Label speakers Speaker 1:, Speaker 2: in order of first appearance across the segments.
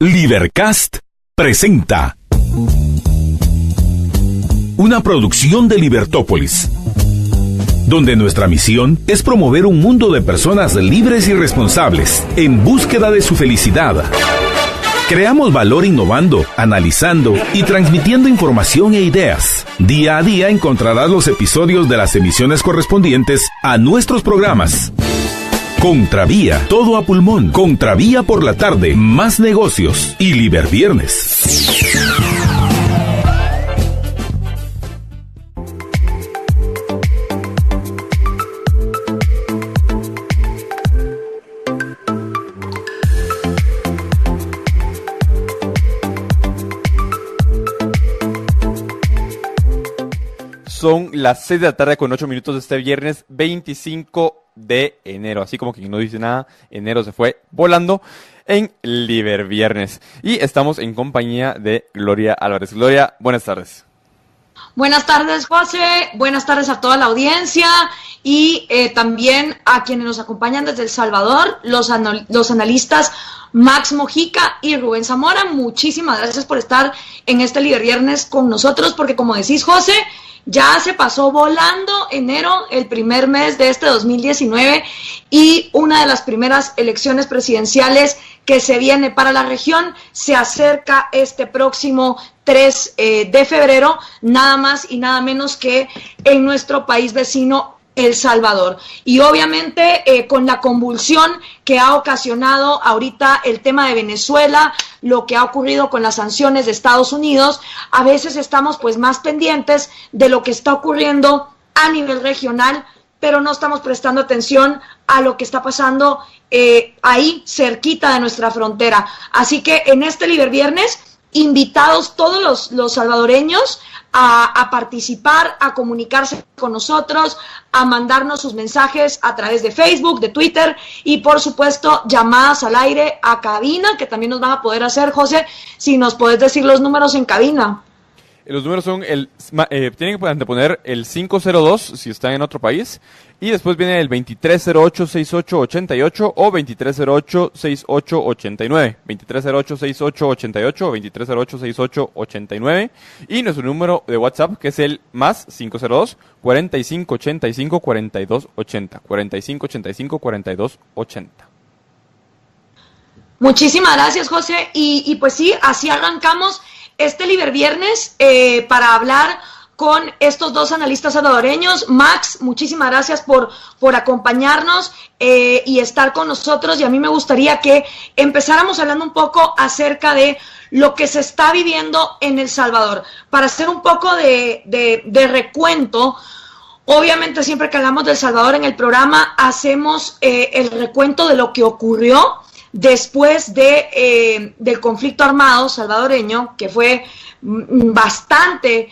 Speaker 1: Libercast presenta una producción de Libertópolis, donde nuestra misión es promover un mundo de personas libres y responsables en búsqueda de su felicidad. Creamos valor innovando, analizando y transmitiendo información e ideas. Día a día encontrarás los episodios de las emisiones correspondientes a nuestros programas. Contravía, todo a pulmón. Contravía por la tarde, más negocios y Liberviernes.
Speaker 2: Son las 6 de la tarde con 8 minutos de este viernes 25 de enero. Así como quien no dice nada, enero se fue volando en Liberviernes. Y estamos en compañía de Gloria Álvarez. Gloria, buenas tardes.
Speaker 3: Buenas tardes, José. Buenas tardes a toda la audiencia y también a quienes nos acompañan desde El Salvador, los analistas Max Mojica y Rubén Zamora. Muchísimas gracias por estar en este Liberviernes con nosotros, porque como decís, José, ya se pasó volando enero, el primer mes de este 2019, y una de las primeras elecciones presidenciales que se viene para la región se acerca este próximo 3 de febrero, nada más y nada menos que en nuestro país vecino, El Salvador. Y obviamente con la convulsión que ha ocasionado ahorita el tema de Venezuela, lo que ha ocurrido con las sanciones de Estados Unidos, a veces estamos pues más pendientes de lo que está ocurriendo a nivel regional, pero no estamos prestando atención a lo que está pasando ahí cerquita de nuestra frontera. Así que en este Liberviernes, invitados todos los salvadoreños a participar, a comunicarse con nosotros, a mandarnos sus mensajes a través de Facebook, de Twitter y por supuesto llamadas al aire a cabina, que también nos van a poder hacer. José, si nos puedes decir los números en cabina.
Speaker 2: Los números son, tienen que anteponer el 502 si están en otro país, y después viene el 2308-6888 o 2308-6889, 2308-6888 o 2308-6889, y nuestro número de WhatsApp, que es el más 502-4585-4280, 4585-4280.
Speaker 3: Muchísimas gracias, José, y pues sí, así arrancamos este Liberviernes para hablar con estos dos analistas salvadoreños. Max, muchísimas gracias por acompañarnos y estar con nosotros, y a mí me gustaría que empezáramos hablando un poco acerca de lo que se está viviendo en El Salvador. Para hacer un poco de recuento, obviamente siempre que hablamos de El Salvador en el programa hacemos el recuento de lo que ocurrió después del conflicto armado salvadoreño, que fue bastante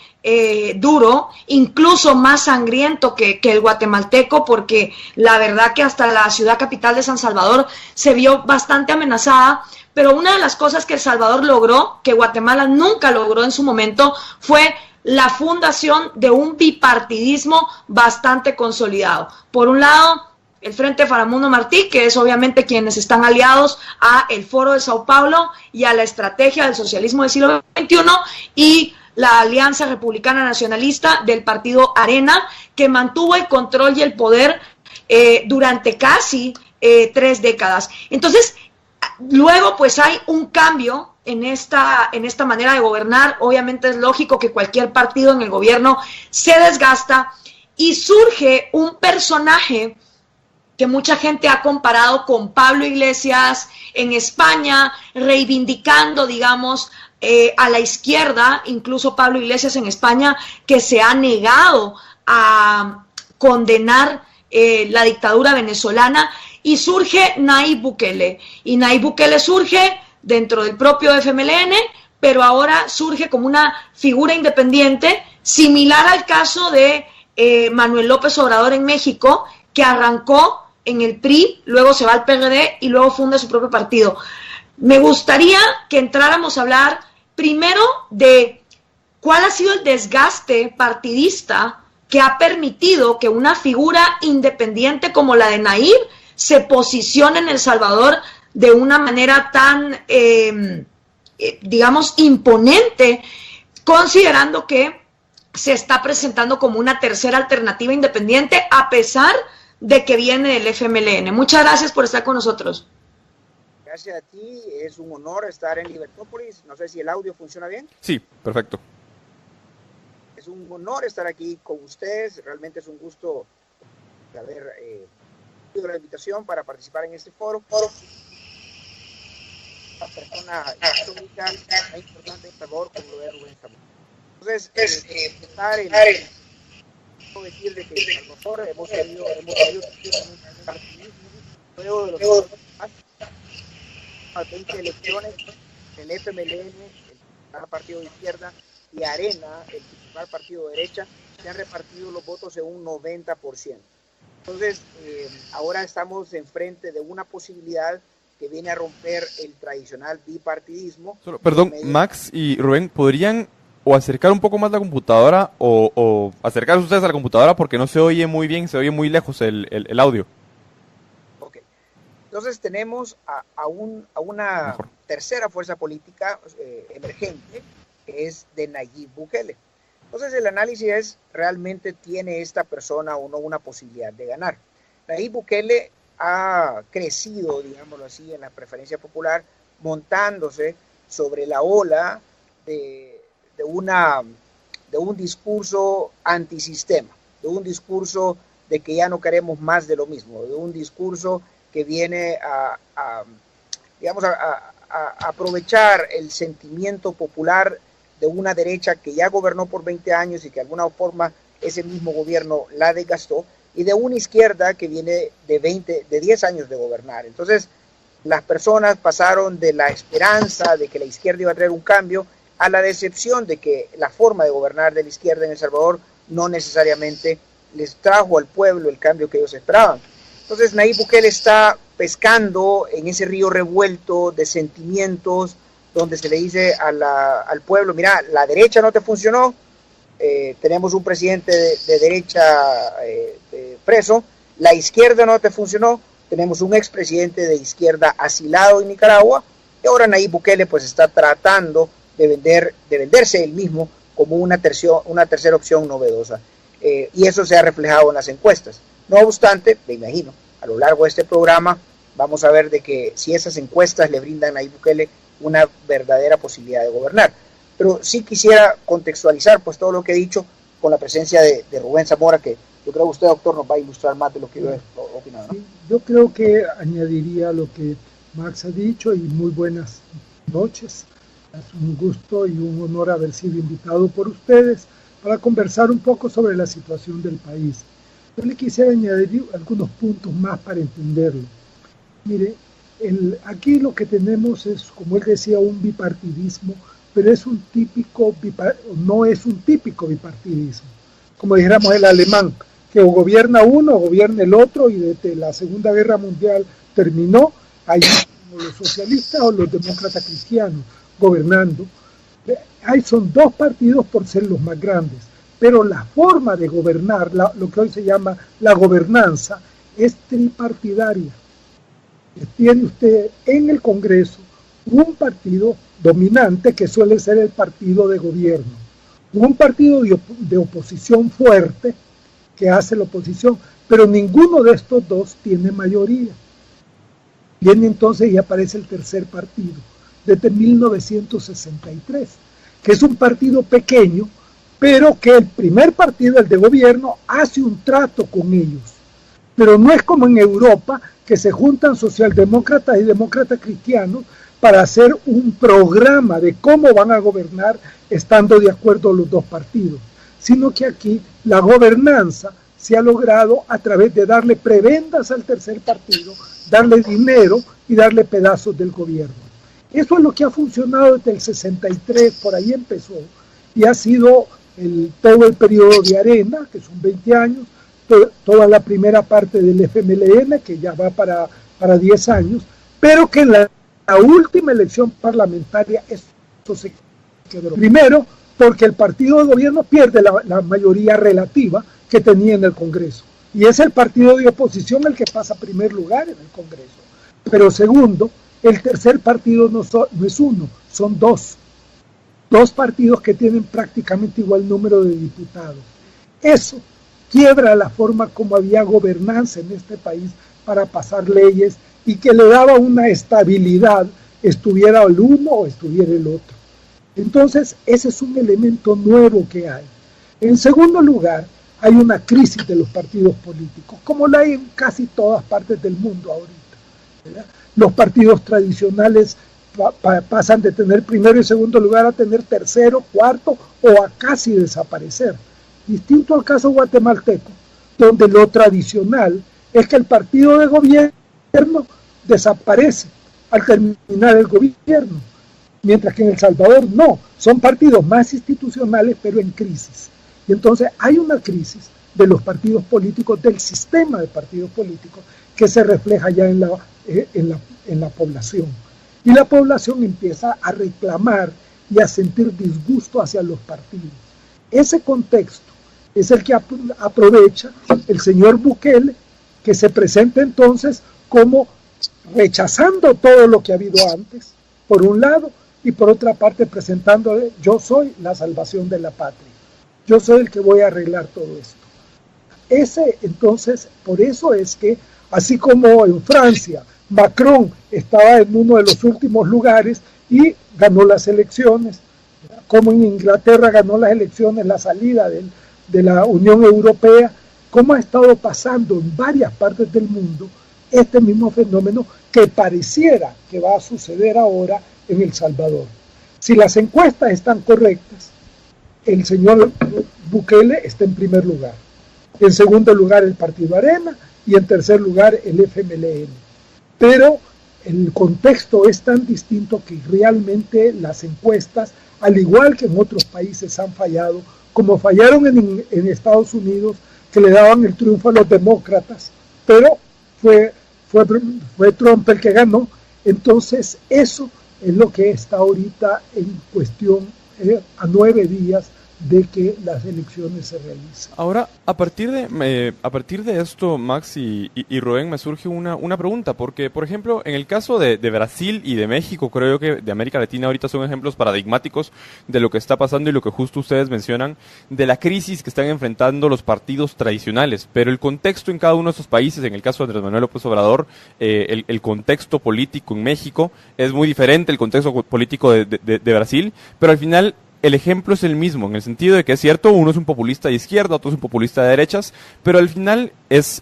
Speaker 3: duro, incluso más sangriento que el guatemalteco, porque la verdad que hasta la ciudad capital de San Salvador se vio bastante amenazada. Pero una de las cosas que El Salvador logró, que Guatemala nunca logró en su momento, fue la fundación de un bipartidismo bastante consolidado. Por un lado, el Frente Faramundo Martí, que es obviamente quienes están aliados a el Foro de Sao Paulo y a la estrategia del socialismo del siglo XXI, y la Alianza Republicana Nacionalista del partido Arena, que mantuvo el control y el poder durante casi 3 décadas. Entonces, luego pues hay un cambio en esta manera de gobernar. Obviamente es lógico que cualquier partido en el gobierno se desgasta, y surge un personaje que mucha gente ha comparado con Pablo Iglesias en España, reivindicando, digamos, a la izquierda, incluso Pablo Iglesias en España, que se ha negado a condenar la dictadura venezolana, y surge Nayib Bukele. Y Nayib Bukele surge dentro del propio FMLN, pero ahora surge como una figura independiente, similar al caso de Manuel López Obrador en México, que arrancó en el PRI, luego se va al PRD y luego funda su propio partido. Me gustaría que entráramos a hablar primero de cuál ha sido el desgaste partidista que ha permitido que una figura independiente como la de Nayib se posicione en El Salvador de una manera tan digamos, imponente, considerando que se está presentando como una tercera alternativa independiente, a pesar de que viene del FMLN. Muchas gracias por estar con nosotros.
Speaker 4: Gracias a ti, es un honor estar en Libertópolis. No sé si el audio funciona bien.
Speaker 2: Sí, perfecto.
Speaker 4: Es un honor estar aquí con ustedes, realmente es un gusto haber tenido la invitación para participar en este foro. Una persona histórica, muy importante en Salvador, como lo es Rubén Zamora. Entonces, decir de que nosotros hemos tenido un partidismo luego de los 20 elecciones, el FMLN, el principal partido de izquierda, y Arena, el principal partido de derecha, se han repartido los votos en un 90%. Entonces, ahora estamos enfrente de una posibilidad que viene a romper el tradicional bipartidismo.
Speaker 2: Perdón, Max y Rubén, ¿podrían o acercar un poco más la computadora o acercarse ustedes a la computadora porque no se oye muy bien, se oye muy lejos el audio?
Speaker 4: Ok. Entonces tenemos a una
Speaker 2: Mejor.
Speaker 4: tercera fuerza política emergente, que es de Nayib Bukele. Entonces el análisis es, ¿realmente tiene esta persona o no una posibilidad de ganar? Nayib Bukele ha crecido, digámoslo así, en la preferencia popular, montándose sobre la ola de un discurso antisistema, de un discurso de que ya no queremos más de lo mismo, de un discurso que viene a aprovechar el sentimiento popular de una derecha que ya gobernó por 20 años y que de alguna forma ese mismo gobierno la desgastó, y de una izquierda que viene de 10 años de gobernar. Entonces, las personas pasaron de la esperanza de que la izquierda iba a traer un cambio a la decepción de que la forma de gobernar de la izquierda en El Salvador no necesariamente les trajo al pueblo el cambio que ellos esperaban. Entonces Nayib Bukele está pescando en ese río revuelto de sentimientos, donde se le dice al pueblo, mira, la derecha no te funcionó, tenemos un presidente de derecha preso, la izquierda no te funcionó, tenemos un expresidente de izquierda asilado en Nicaragua, y ahora Nayib Bukele pues está tratando de venderse él mismo como una tercera opción novedosa, y eso se ha reflejado en las encuestas. No obstante, me imagino, a lo largo de este programa vamos a ver de que si esas encuestas le brindan a Nayib Bukele una verdadera posibilidad de gobernar. Pero sí quisiera contextualizar pues todo lo que he dicho con la presencia de Rubén Zamora, que yo creo que usted, doctor, nos va a ilustrar más de lo que yo he opinado, ¿no?
Speaker 5: Sí, yo creo que añadiría lo que Max ha dicho, y muy buenas noches. Es un gusto y un honor haber sido invitado por ustedes para conversar un poco sobre la situación del país. Yo le quisiera añadir algunos puntos más para entenderlo. Mire, aquí lo que tenemos es, como él decía, un bipartidismo, pero no es un típico bipartidismo. Como dijéramos el alemán, que o gobierna uno o gobierna el otro, y desde la Segunda Guerra Mundial terminó, ahí los socialistas o los demócratas cristianos gobernando. Ahí son dos partidos por ser los más grandes, pero la forma de gobernar, lo que hoy se llama la gobernanza, es tripartidaria. Tiene usted en el Congreso un partido dominante que suele ser el partido de gobierno, un partido de oposición fuerte que hace la oposición, pero ninguno de estos dos tiene mayoría. Viene entonces y aparece el tercer partido, desde 1963, que es un partido pequeño, pero que el primer partido, el de gobierno, hace un trato con ellos. Pero no es como en Europa, que se juntan socialdemócratas y demócratas cristianos para hacer un programa de cómo van a gobernar estando de acuerdo los dos partidos, sino que aquí la gobernanza se ha logrado a través de darle prebendas al tercer partido, darle dinero y darle pedazos del gobierno. Eso es lo que ha funcionado desde el 63, por ahí empezó, y ha sido todo el periodo de Arena, que son 20 años, toda la primera parte del FMLN, que ya va para 10 años, pero que en la última elección parlamentaria esto se quebró. Primero, porque el partido de gobierno pierde la mayoría relativa que tenía en el Congreso, y es el partido de oposición el que pasa a primer lugar en el Congreso. Pero segundo, El tercer partido no es uno, son dos partidos que tienen prácticamente igual número de diputados. Eso quiebra la forma como había gobernanza en este país para pasar leyes y que le daba una estabilidad, estuviera el uno o estuviera el otro. Entonces, ese es un elemento nuevo que hay. En segundo lugar, hay una crisis de los partidos políticos, como la hay en casi todas partes del mundo ahorita, ¿verdad? Los partidos tradicionales pasan de tener primero y segundo lugar a tener tercero, cuarto o a casi desaparecer. Distinto al caso guatemalteco, donde lo tradicional es que el partido de gobierno desaparece al terminar el gobierno, mientras que en El Salvador no, son partidos más institucionales pero en crisis. Y entonces hay una crisis de los partidos políticos, del sistema de partidos políticos, que se refleja ya en la población. Y la población empieza a reclamar y a sentir disgusto hacia los partidos. Ese contexto es el que aprovecha el señor Bukele, que se presenta entonces como rechazando todo lo que ha habido antes, por un lado, y por otra parte presentándole: yo soy la salvación de la patria, yo soy el que voy a arreglar todo esto. Entonces, por eso es que, así como en Francia, Macron estaba en uno de los últimos lugares y ganó las elecciones, como en Inglaterra ganó las elecciones, la salida de la Unión Europea, como ha estado pasando en varias partes del mundo este mismo fenómeno que pareciera que va a suceder ahora en El Salvador. Si las encuestas están correctas, el señor Bukele está en primer lugar, en segundo lugar el Partido Arena y en tercer lugar el FMLN. Pero el contexto es tan distinto que realmente las encuestas, al igual que en otros países, han fallado, como fallaron en Estados Unidos, que le daban el triunfo a los demócratas, pero fue Trump el que ganó. Entonces eso es lo que está ahorita en cuestión a 9 días de que las elecciones se realicen.
Speaker 2: Ahora, a partir de esto, Max y Rubén, me surge una pregunta, porque, por ejemplo, en el caso de Brasil y de México, creo que de América Latina ahorita son ejemplos paradigmáticos de lo que está pasando y lo que justo ustedes mencionan, de la crisis que están enfrentando los partidos tradicionales, pero el contexto en cada uno de estos países, en el caso de Andrés Manuel López Obrador, el contexto político en México es muy diferente, el contexto político de Brasil, pero al final el ejemplo es el mismo, en el sentido de que es cierto, uno es un populista de izquierda, otro es un populista de derechas, pero al final es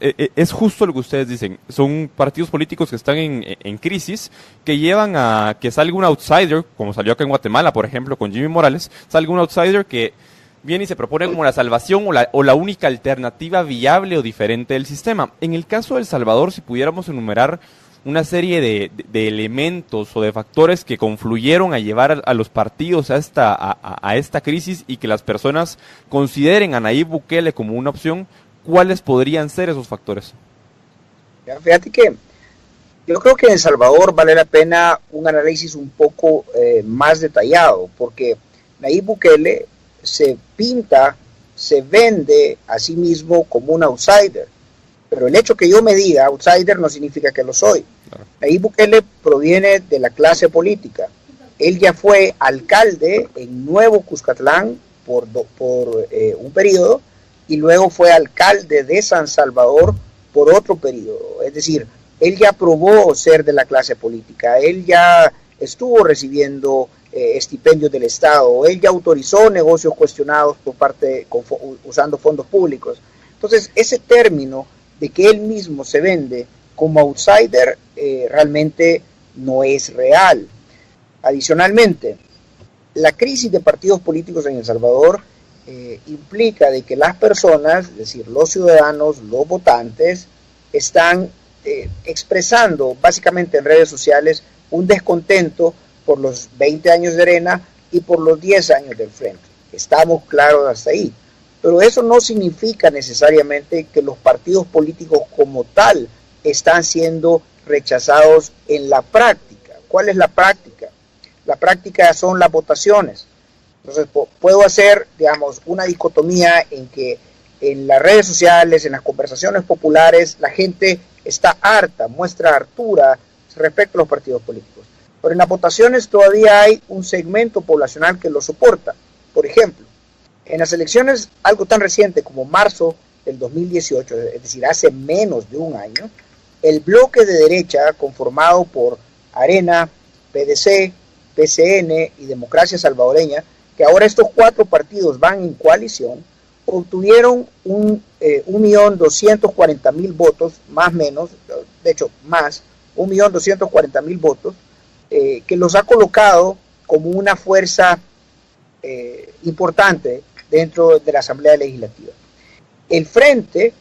Speaker 2: justo lo que ustedes dicen. Son partidos políticos que están en crisis, que llevan a que salga un outsider, como salió acá en Guatemala, por ejemplo, con Jimmy Morales, salga un outsider que viene y se propone como la salvación o la única alternativa viable o diferente del sistema. En el caso de El Salvador, si pudiéramos enumerar una serie de elementos o de factores que confluyeron a llevar a los partidos a esta crisis y que las personas consideren a Nayib Bukele como una opción, ¿cuáles podrían ser esos factores?
Speaker 4: Fíjate que yo creo que en El Salvador vale la pena un análisis un poco más detallado, porque Nayib Bukele se vende a sí mismo como un outsider. Pero el hecho que yo me diga outsider no significa que lo soy. Claro. Nayib Bukele proviene de la clase política. Él ya fue alcalde en Nuevo Cuscatlán por un periodo y luego fue alcalde de San Salvador por otro periodo. Es decir, él ya probó ser de la clase política. Él ya estuvo recibiendo estipendios del Estado. Él ya autorizó negocios cuestionados usando fondos públicos. Entonces, ese término de que él mismo se vende como outsider realmente no es real. Adicionalmente, la crisis de partidos políticos en El Salvador implica de que las personas, es decir, los ciudadanos, los votantes, están expresando básicamente en redes sociales un descontento por los 20 años de Arena y por los 10 años del Frente. Estamos claros hasta ahí. Pero eso no significa necesariamente que los partidos políticos como tal están siendo rechazados en la práctica. ¿Cuál es la práctica? La práctica son las votaciones. Entonces puedo hacer, digamos, una dicotomía en que en las redes sociales, en las conversaciones populares, la gente está harta, muestra hartura respecto a los partidos políticos. Pero en las votaciones todavía hay un segmento poblacional que lo soporta. Por ejemplo, en las elecciones algo tan reciente como marzo del 2018, es decir, hace menos de un año, el bloque de derecha conformado por Arena, PDC, PCN y Democracia Salvadoreña, que ahora estos 4 partidos van en coalición, obtuvieron 1.240.000 votos, más o menos, de hecho más, 1.240.000 votos, que los ha colocado como una fuerza importante dentro de la Asamblea Legislativa. El Frente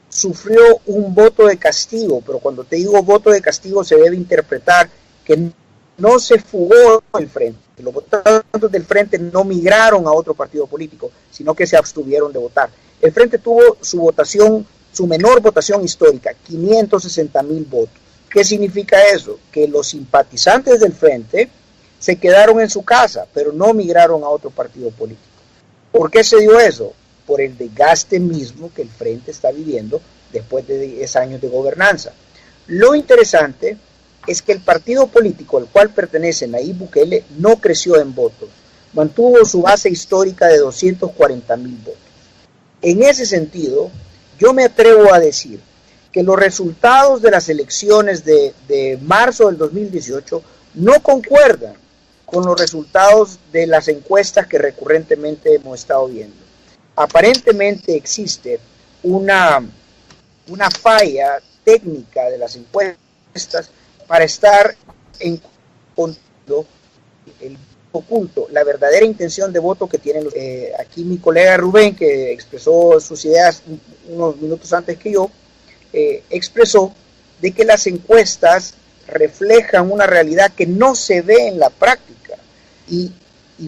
Speaker 4: sufrió un voto de castigo, pero cuando te digo voto de castigo se debe interpretar que no se fugó el Frente. Los votantes del Frente no migraron a otro partido político, sino que se abstuvieron de votar. El Frente tuvo su votación, su menor votación histórica, 560.000 votos. ¿Qué significa eso? Que los simpatizantes del Frente se quedaron en su casa, pero no migraron a otro partido político. ¿Por qué se dio eso? Por el desgaste mismo que el Frente está viviendo después de 10 años de gobernanza. Lo interesante es que el partido político al cual pertenece Nayib Bukele no creció en votos, mantuvo su base histórica de 240.000 votos. En ese sentido, yo me atrevo a decir que los resultados de las elecciones de marzo del 2018 no concuerdan con los resultados de las encuestas que recurrentemente hemos estado viendo. Aparentemente existe una falla técnica de las encuestas para estar en el oculto, la verdadera intención de voto que tienen aquí mi colega Rubén, que expresó sus ideas unos minutos antes que yo, expresó de que las encuestas reflejan una realidad que no se ve en la práctica. Y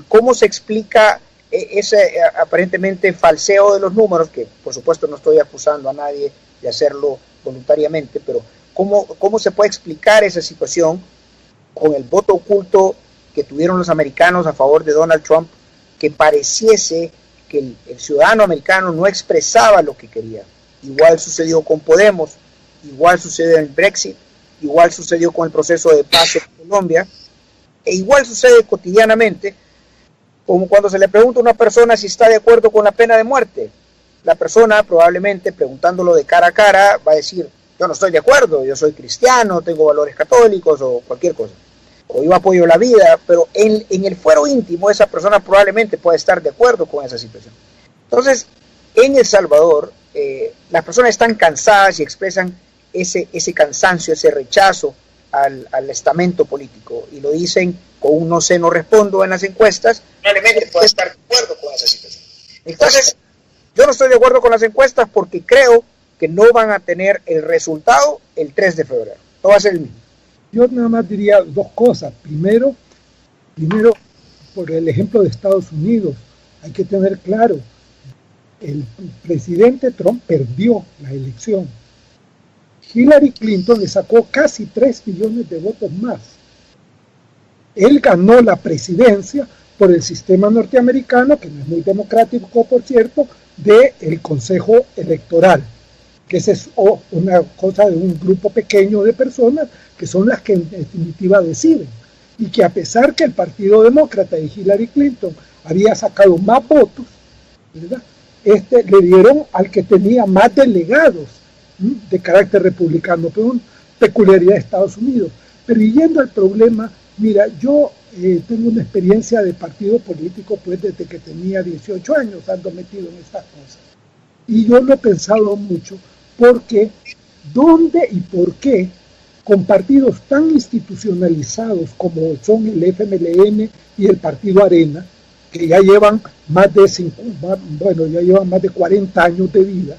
Speaker 4: cómo se explica ese aparentemente falseo de los números, que por supuesto no estoy acusando a nadie de hacerlo voluntariamente, pero ¿cómo se puede explicar esa situación con el voto oculto que tuvieron los americanos a favor de Donald Trump, que pareciese que el ciudadano americano no expresaba lo que quería? Igual sucedió con Podemos, igual sucedió en el Brexit, igual sucedió con el proceso de paz en Colombia, e igual sucede cotidianamente, como cuando se le pregunta a una persona si está de acuerdo con la pena de muerte. La persona probablemente, preguntándolo de cara a cara, va a decir: yo no estoy de acuerdo, yo soy cristiano, tengo valores católicos o cualquier cosa, o yo apoyo la vida, pero en el fuero íntimo esa persona probablemente puede estar de acuerdo con esa situación. Entonces, en El Salvador, las personas están cansadas y expresan ese cansancio, ese rechazo al estamento político, y lo dicen con un no sé, no respondo en las encuestas. Probablemente puede estar de acuerdo con esa situación. Entonces, yo no estoy de acuerdo con las encuestas porque creo que no van a tener el resultado el 3 de febrero. No va a ser el mismo.
Speaker 5: Yo nada más diría 2 cosas. Primero, por el ejemplo de Estados Unidos, hay que tener claro, el presidente Trump perdió la elección. Hillary Clinton le sacó casi 3 millones de votos más. Él ganó la presidencia por el sistema norteamericano, que no es muy democrático, por cierto, del Consejo Electoral, que es una cosa de un grupo pequeño de personas que son las que en definitiva deciden, y que a pesar que el Partido Demócrata de Hillary Clinton había sacado más votos, ¿verdad?, le dieron al que tenía más delegados de carácter republicano, pero una peculiaridad de Estados Unidos. Pero yendo al problema, mira, yo tengo una experiencia de partido político pues desde que tenía 18 años, ando metido en estas cosas. Y yo lo he pensado mucho, porque ¿dónde y por qué con partidos tan institucionalizados como son el FMLN y el Partido Arena, que ya llevan más de 40 años de vida,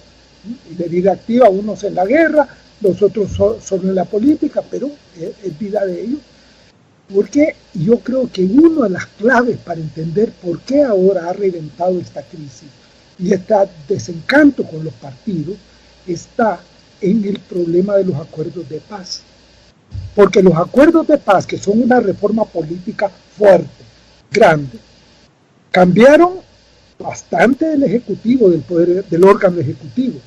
Speaker 5: y de vida activa, unos en la guerra, los otros son en la política, pero es vida de ellos? Porque yo creo que una de las claves para entender por qué ahora ha reventado esta crisis y este desencanto con los partidos está en el problema de los acuerdos de paz. Porque los acuerdos de paz, que son una reforma política fuerte, grande, cambiaron bastante el ejecutivo, del poder del órgano ejecutivo,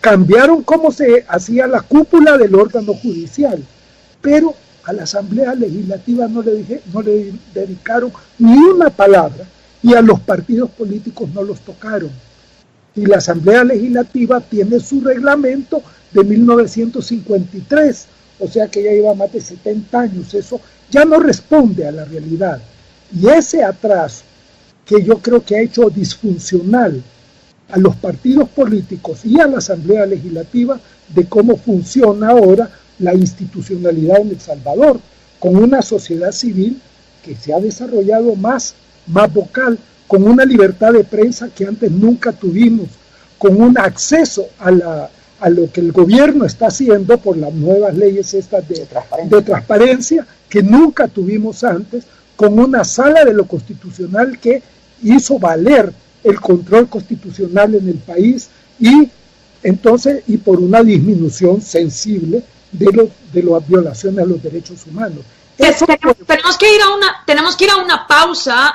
Speaker 5: cambiaron cómo se hacía la cúpula del órgano judicial, pero a la Asamblea Legislativa no le dedicaron ni una palabra y a los partidos políticos no los tocaron. Y la Asamblea Legislativa tiene su reglamento de 1953, o sea que ya lleva más de 70 años. Eso ya no responde a la realidad. Y ese atraso que yo creo que ha hecho disfuncional a los partidos políticos y a la Asamblea Legislativa de cómo funciona ahora la institucionalidad en El Salvador, con una sociedad civil que se ha desarrollado más vocal, con una libertad de prensa que antes nunca tuvimos, con un acceso a lo que el gobierno está haciendo por las nuevas leyes estas de transparencia que nunca tuvimos antes, con una sala de lo constitucional que hizo valer el control constitucional en el país y por una disminución sensible de las violaciones a los derechos humanos.
Speaker 3: Tenemos que ir a una pausa,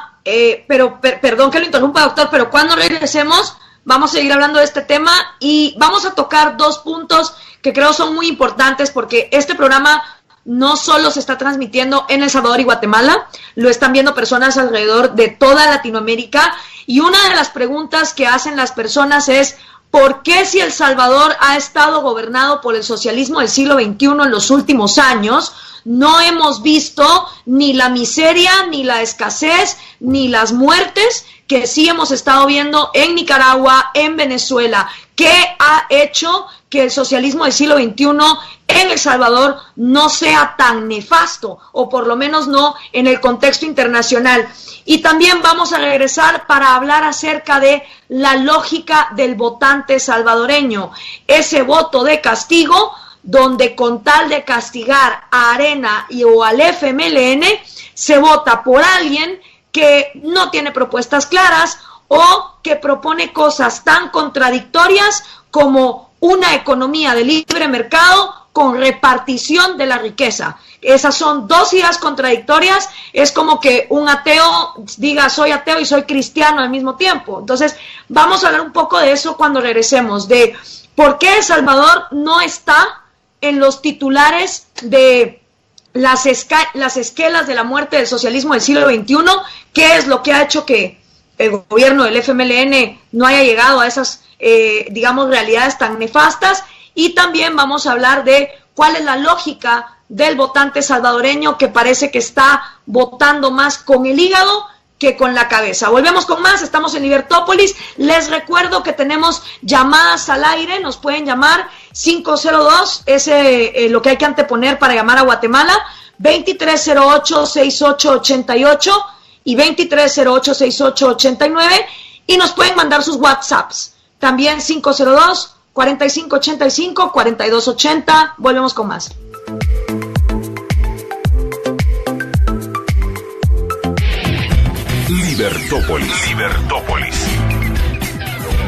Speaker 3: pero perdón que lo interrumpa, doctor, pero cuando regresemos vamos a seguir hablando de este tema y vamos a tocar dos puntos que creo son muy importantes, porque este programa no solo se está transmitiendo en El Salvador y Guatemala, lo están viendo personas alrededor de toda Latinoamérica, y una de las preguntas que hacen las personas es: ¿por qué, si El Salvador ha estado gobernado por el socialismo del siglo XXI en los últimos años, no hemos visto ni la miseria, ni la escasez, ni las muertes que sí hemos estado viendo en Nicaragua, en Venezuela? ¿Qué ha hecho que el socialismo del siglo XXI en El Salvador no sea tan nefasto, o por lo menos no en el contexto internacional? Y también vamos a regresar para hablar acerca de la lógica del votante salvadoreño, ese voto de castigo donde, con tal de castigar a Arena o al FMLN, se vota por alguien que no tiene propuestas claras o que propone cosas tan contradictorias como una economía de libre mercado con repartición de la riqueza. Esas son dos ideas contradictorias. Es como que un ateo diga soy ateo y soy cristiano al mismo tiempo. Entonces vamos a hablar un poco de eso cuando regresemos, de por qué El Salvador no está en los titulares de las esquelas de la muerte del socialismo del siglo XXI, qué es lo que ha hecho que el gobierno del FMLN no haya llegado a esas, realidades tan nefastas. Y también vamos a hablar de cuál es la lógica del votante salvadoreño, que parece que está votando más con el hígado que con la cabeza. Volvemos con más, estamos en Libertópolis. Les recuerdo que tenemos llamadas al aire, nos pueden llamar 502, es lo que hay que anteponer para llamar a Guatemala, 2308-6888 y 2308-6889, y nos pueden mandar sus WhatsApps, también 502-4585-4280. Volvemos con más.
Speaker 1: Libertópolis.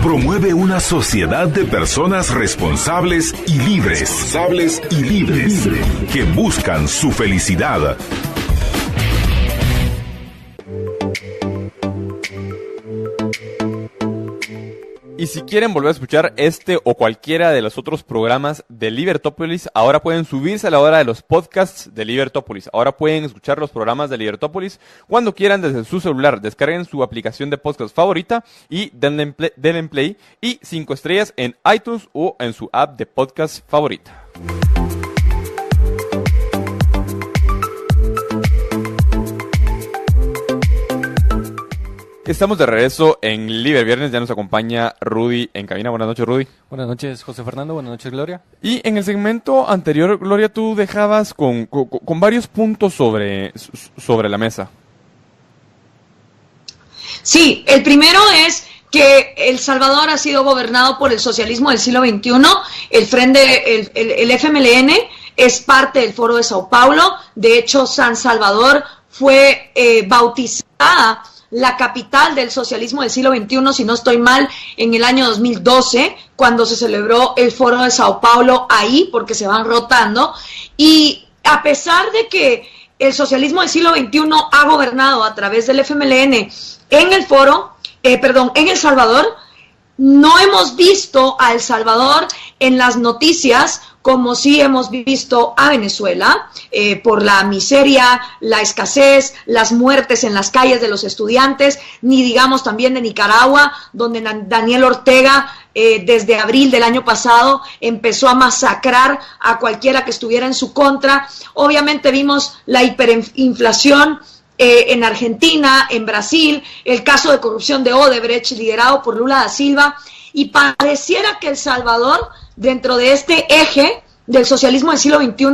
Speaker 1: Promueve una sociedad de personas responsables y libres. Que buscan su felicidad.
Speaker 2: Y si quieren volver a escuchar este o cualquiera de los otros programas de Libertópolis, ahora pueden subirse a la hora de los podcasts de Libertópolis. Ahora pueden escuchar los programas de Libertópolis cuando quieran desde su celular. Descarguen su aplicación de podcast favorita y denle play y 5 estrellas en iTunes o en su app de podcast favorita. Estamos de regreso en Liber Viernes, ya nos acompaña Rudy en cabina. Buenas noches, Rudy.
Speaker 6: Buenas noches, José Fernando. Buenas noches, Gloria.
Speaker 2: Y en el segmento anterior, Gloria, tú dejabas con varios puntos sobre la mesa.
Speaker 3: Sí, el primero es que El Salvador ha sido gobernado por el socialismo del siglo XXI. El FMLN es parte del Foro de Sao Paulo. De hecho, San Salvador fue bautizada la capital del socialismo del siglo XXI, si no estoy mal, en el año 2012, cuando se celebró el Foro de Sao Paulo ahí, porque se van rotando. Y a pesar de que el socialismo del siglo XXI ha gobernado a través del FMLN en El Salvador, no hemos visto a El Salvador en las noticias como sí hemos visto a Venezuela, por la miseria, la escasez, las muertes en las calles de los estudiantes, ni digamos también de Nicaragua, donde Daniel Ortega desde abril del año pasado empezó a masacrar a cualquiera que estuviera en su contra. Obviamente vimos la hiperinflación en Argentina, en Brasil, el caso de corrupción de Odebrecht liderado por Lula da Silva, y pareciera que El Salvador, dentro de este eje del socialismo del siglo XXI,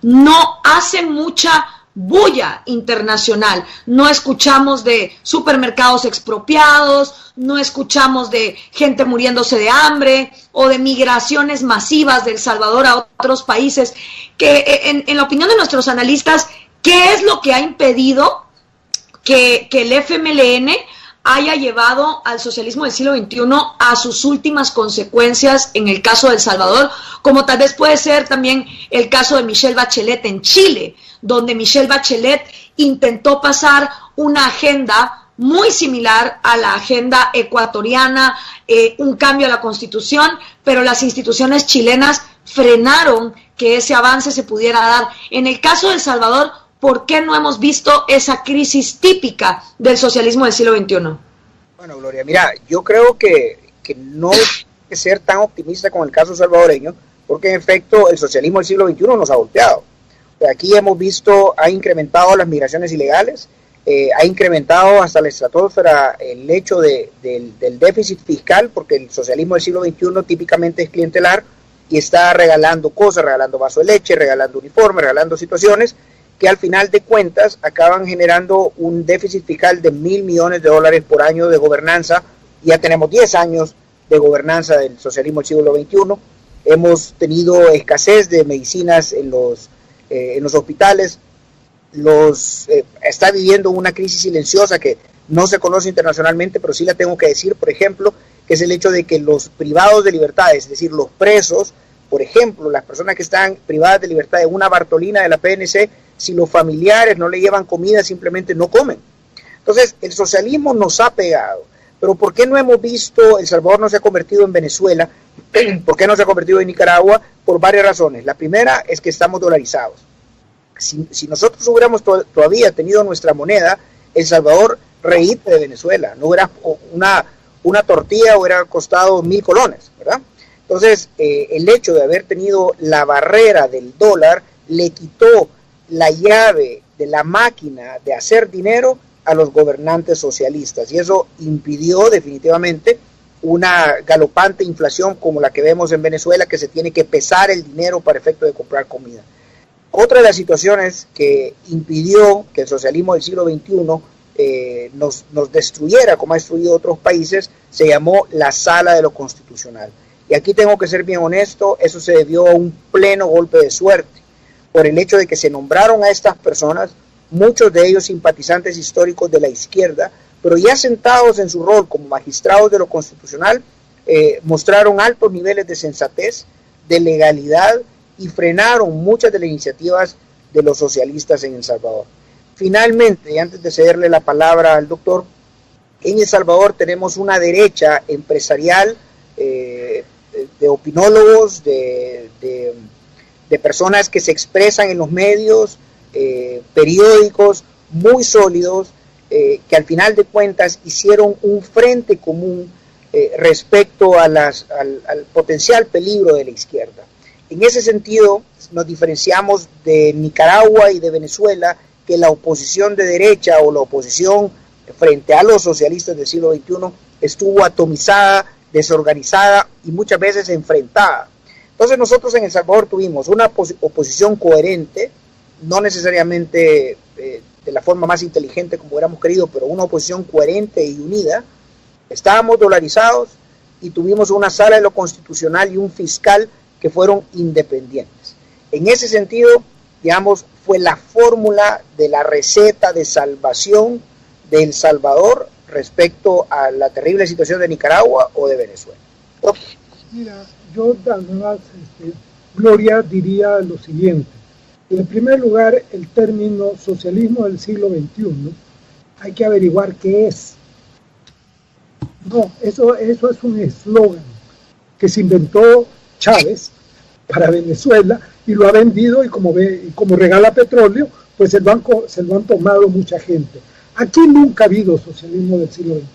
Speaker 3: no hace mucha bulla internacional. No escuchamos de supermercados expropiados, no escuchamos de gente muriéndose de hambre o de migraciones masivas de El Salvador a otros países. Que en la opinión de nuestros analistas, ¿qué es lo que ha impedido que el FMLN haya llevado al socialismo del siglo XXI a sus últimas consecuencias en el caso de El Salvador, como tal vez puede ser también el caso de Michelle Bachelet en Chile, donde Michelle Bachelet intentó pasar una agenda muy similar a la agenda ecuatoriana, un cambio a la Constitución, pero las instituciones chilenas frenaron que ese avance se pudiera dar. En el caso de El Salvador, ¿por qué no hemos visto esa crisis típica del socialismo del siglo XXI?
Speaker 4: Bueno, Gloria, mira, yo creo que no hay que ser tan optimista con el caso salvadoreño, porque en efecto el socialismo del siglo XXI nos ha golpeado. Aquí hemos visto, ha incrementado las migraciones ilegales, ha incrementado hasta la estratosfera el hecho del déficit fiscal, porque el socialismo del siglo XXI típicamente es clientelar y está regalando cosas, regalando vaso de leche, regalando uniformes, regalando situaciones que al final de cuentas acaban generando un déficit fiscal de $1.000 millones por año de gobernanza. Ya tenemos 10 años de gobernanza del socialismo del siglo XXI. Hemos tenido escasez de medicinas en los hospitales. Está viviendo una crisis silenciosa que no se conoce internacionalmente, pero sí la tengo que decir, por ejemplo, que es el hecho de que los privados de libertad, es decir, los presos, por ejemplo, las personas que están privadas de libertad de una Bartolina de la PNC, si los familiares no le llevan comida, simplemente no comen. Entonces, el socialismo nos ha pegado. Pero ¿por qué no hemos visto El Salvador no se ha convertido en Venezuela? ¿Por qué no se ha convertido en Nicaragua? Por varias razones. La primera es que estamos dolarizados. Si nosotros hubiéramos todavía tenido nuestra moneda, El Salvador reíte de Venezuela. No hubiera una tortilla hubiera costado 1.000 colones, ¿verdad? Entonces, el hecho de haber tenido la barrera del dólar le quitó la llave de la máquina de hacer dinero a los gobernantes socialistas, y eso impidió definitivamente una galopante inflación como la que vemos en Venezuela, que se tiene que pesar el dinero para efecto de comprar comida. Otra de las situaciones que impidió que el socialismo del siglo XXI nos destruyera como ha destruido otros países se llamó la Sala de lo Constitucional. Y aquí tengo que ser bien honesto, eso se debió a un pleno golpe de suerte, por el hecho de que se nombraron a estas personas, muchos de ellos simpatizantes históricos de la izquierda, pero ya sentados en su rol como magistrados de lo constitucional, mostraron altos niveles de sensatez, de legalidad, y frenaron muchas de las iniciativas de los socialistas en El Salvador. Finalmente, y antes de cederle la palabra al doctor, en El Salvador tenemos una derecha empresarial, de opinólogos, de personas que se expresan en los medios, periódicos muy sólidos, que al final de cuentas hicieron un frente común respecto al potencial peligro de la izquierda. En ese sentido, nos diferenciamos de Nicaragua y de Venezuela, que la oposición de derecha o la oposición frente a los socialistas del siglo XXI estuvo atomizada, desorganizada y muchas veces enfrentada. Entonces nosotros en El Salvador tuvimos una oposición coherente, no necesariamente de la forma más inteligente como hubiéramos querido, pero una oposición coherente y unida. Estábamos dolarizados y tuvimos una sala de lo constitucional y un fiscal que fueron independientes. En ese sentido, digamos, fue la fórmula de la receta de salvación de El Salvador respecto a la terrible situación de Nicaragua o de Venezuela.
Speaker 5: Mira, yo además, Gloria, diría lo siguiente. En primer lugar, el término socialismo del siglo XXI, hay que averiguar qué es. No, eso es un eslogan que se inventó Chávez para Venezuela y lo ha vendido, y como regala petróleo, pues se lo han tomado mucha gente. Aquí nunca ha habido socialismo del siglo XXI.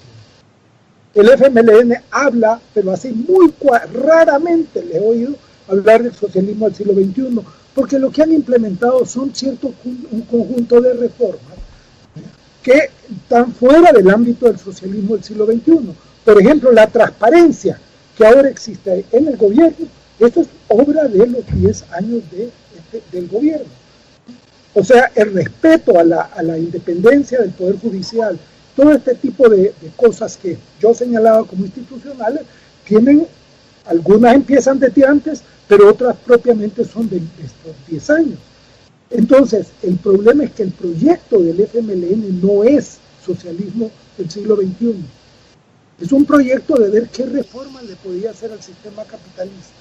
Speaker 5: El FMLN habla, pero así muy raramente le he oído hablar del socialismo del siglo XXI, porque lo que han implementado son un conjunto de reformas que están fuera del ámbito del socialismo del siglo XXI. Por ejemplo, la transparencia que ahora existe en el gobierno, esto es obra de los 10 años del gobierno. O sea, el respeto a la independencia del Poder Judicial, todo este tipo de cosas que yo señalaba como institucionales, algunas empiezan desde antes, pero otras propiamente son de estos 10 años. Entonces, el problema es que el proyecto del FMLN no es socialismo del siglo XXI. Es un proyecto de ver qué reformas le podía hacer al sistema capitalista.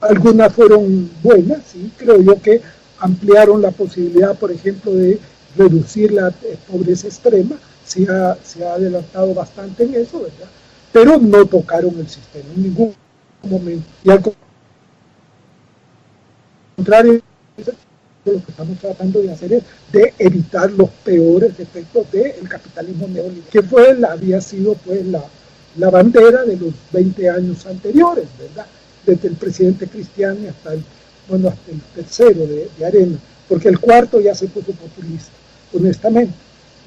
Speaker 5: Algunas fueron buenas, sí, creo yo que ampliaron la posibilidad, por ejemplo, de reducir la pobreza extrema. Se ha adelantado bastante en eso, ¿verdad? Pero no tocaron el sistema en ningún momento. Y al contrario, lo que estamos tratando de hacer es de evitar los peores efectos del capitalismo neoliberal, que había sido pues la bandera de los 20 años anteriores, ¿verdad? Desde el presidente Cristiani hasta el tercero de Arena, porque el cuarto ya se puso populista, honestamente,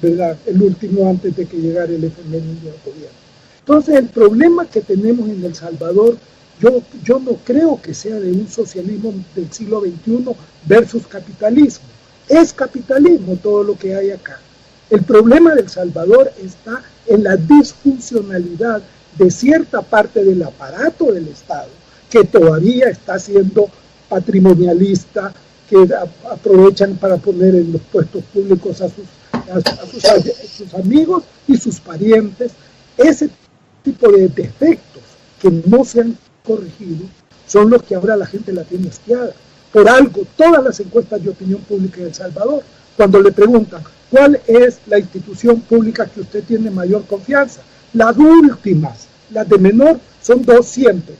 Speaker 5: ¿verdad? El último antes de que llegara el FMLN al gobierno. Entonces, el problema que tenemos en El Salvador, yo no creo que sea de un socialismo del siglo XXI versus capitalismo. Es capitalismo todo lo que hay acá. El problema de El Salvador está en la disfuncionalidad de cierta parte del aparato del Estado, que todavía está siendo patrimonialista, que aprovechan para poner en los puestos públicos a sus amigos y sus parientes. Ese tipo de defectos que no se han corregido son los que ahora la gente la tiene hastiada. Por algo, todas las encuestas de opinión pública de El Salvador, cuando le preguntan cuál es la institución pública que usted tiene mayor confianza, las últimas, las de menor, son dos siempre: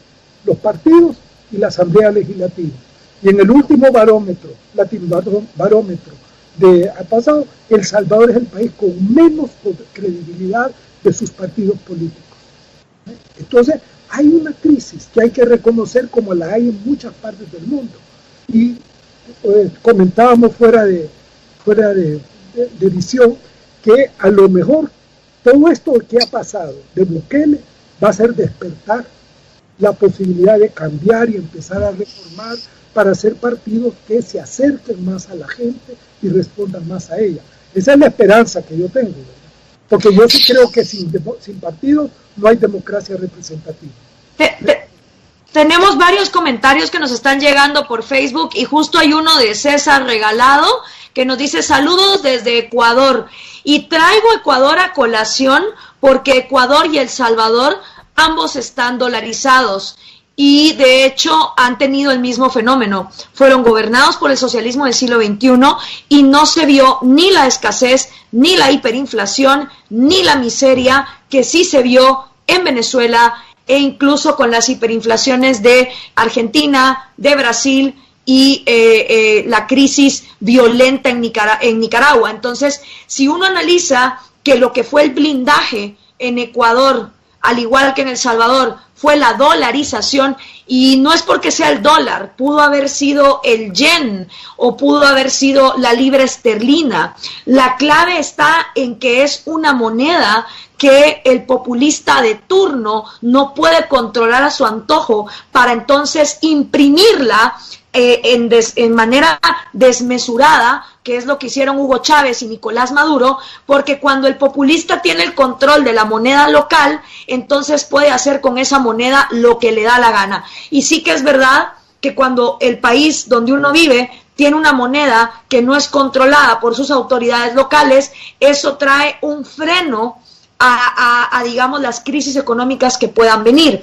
Speaker 5: los partidos y la Asamblea Legislativa. Y en el último barómetro de pasado, El Salvador es el país con menos credibilidad de sus partidos políticos. Entonces, hay una crisis que hay que reconocer, como la hay en muchas partes del mundo. Y comentábamos fuera de edición que a lo mejor todo esto que ha pasado de Bukele va a hacer despertar la posibilidad de cambiar y empezar a reformar para hacer partidos que se acerquen más a la gente y respondan más a ella. Esa es la esperanza que yo tengo, ¿verdad? Porque yo sí creo que sin partidos no hay democracia representativa.
Speaker 3: Tenemos varios comentarios que nos están llegando por Facebook, y justo hay uno de César Regalado que nos dice: saludos desde Ecuador, y traigo Ecuador a colación porque Ecuador y El Salvador ambos están dolarizados y de hecho han tenido el mismo fenómeno. Fueron gobernados por el socialismo del siglo XXI y no se vio ni la escasez, ni la hiperinflación, ni la miseria que sí se vio en Venezuela, e incluso con las hiperinflaciones de Argentina, de Brasil y la crisis violenta en Nicaragua. Entonces, si uno analiza que lo que fue el blindaje en Ecuador, al igual que en El Salvador, fue la dolarización, y no es porque sea el dólar, pudo haber sido el yen o pudo haber sido la libra esterlina. La clave está en que es una moneda que el populista de turno no puede controlar a su antojo para entonces imprimirla en manera desmesurada, que es lo que hicieron Hugo Chávez y Nicolás Maduro, porque cuando el populista tiene el control de la moneda local, entonces puede hacer con esa moneda lo que le da la gana. Y sí que es verdad que cuando el país donde uno vive tiene una moneda que no es controlada por sus autoridades locales, eso trae un freno a digamos, las crisis económicas que puedan venir.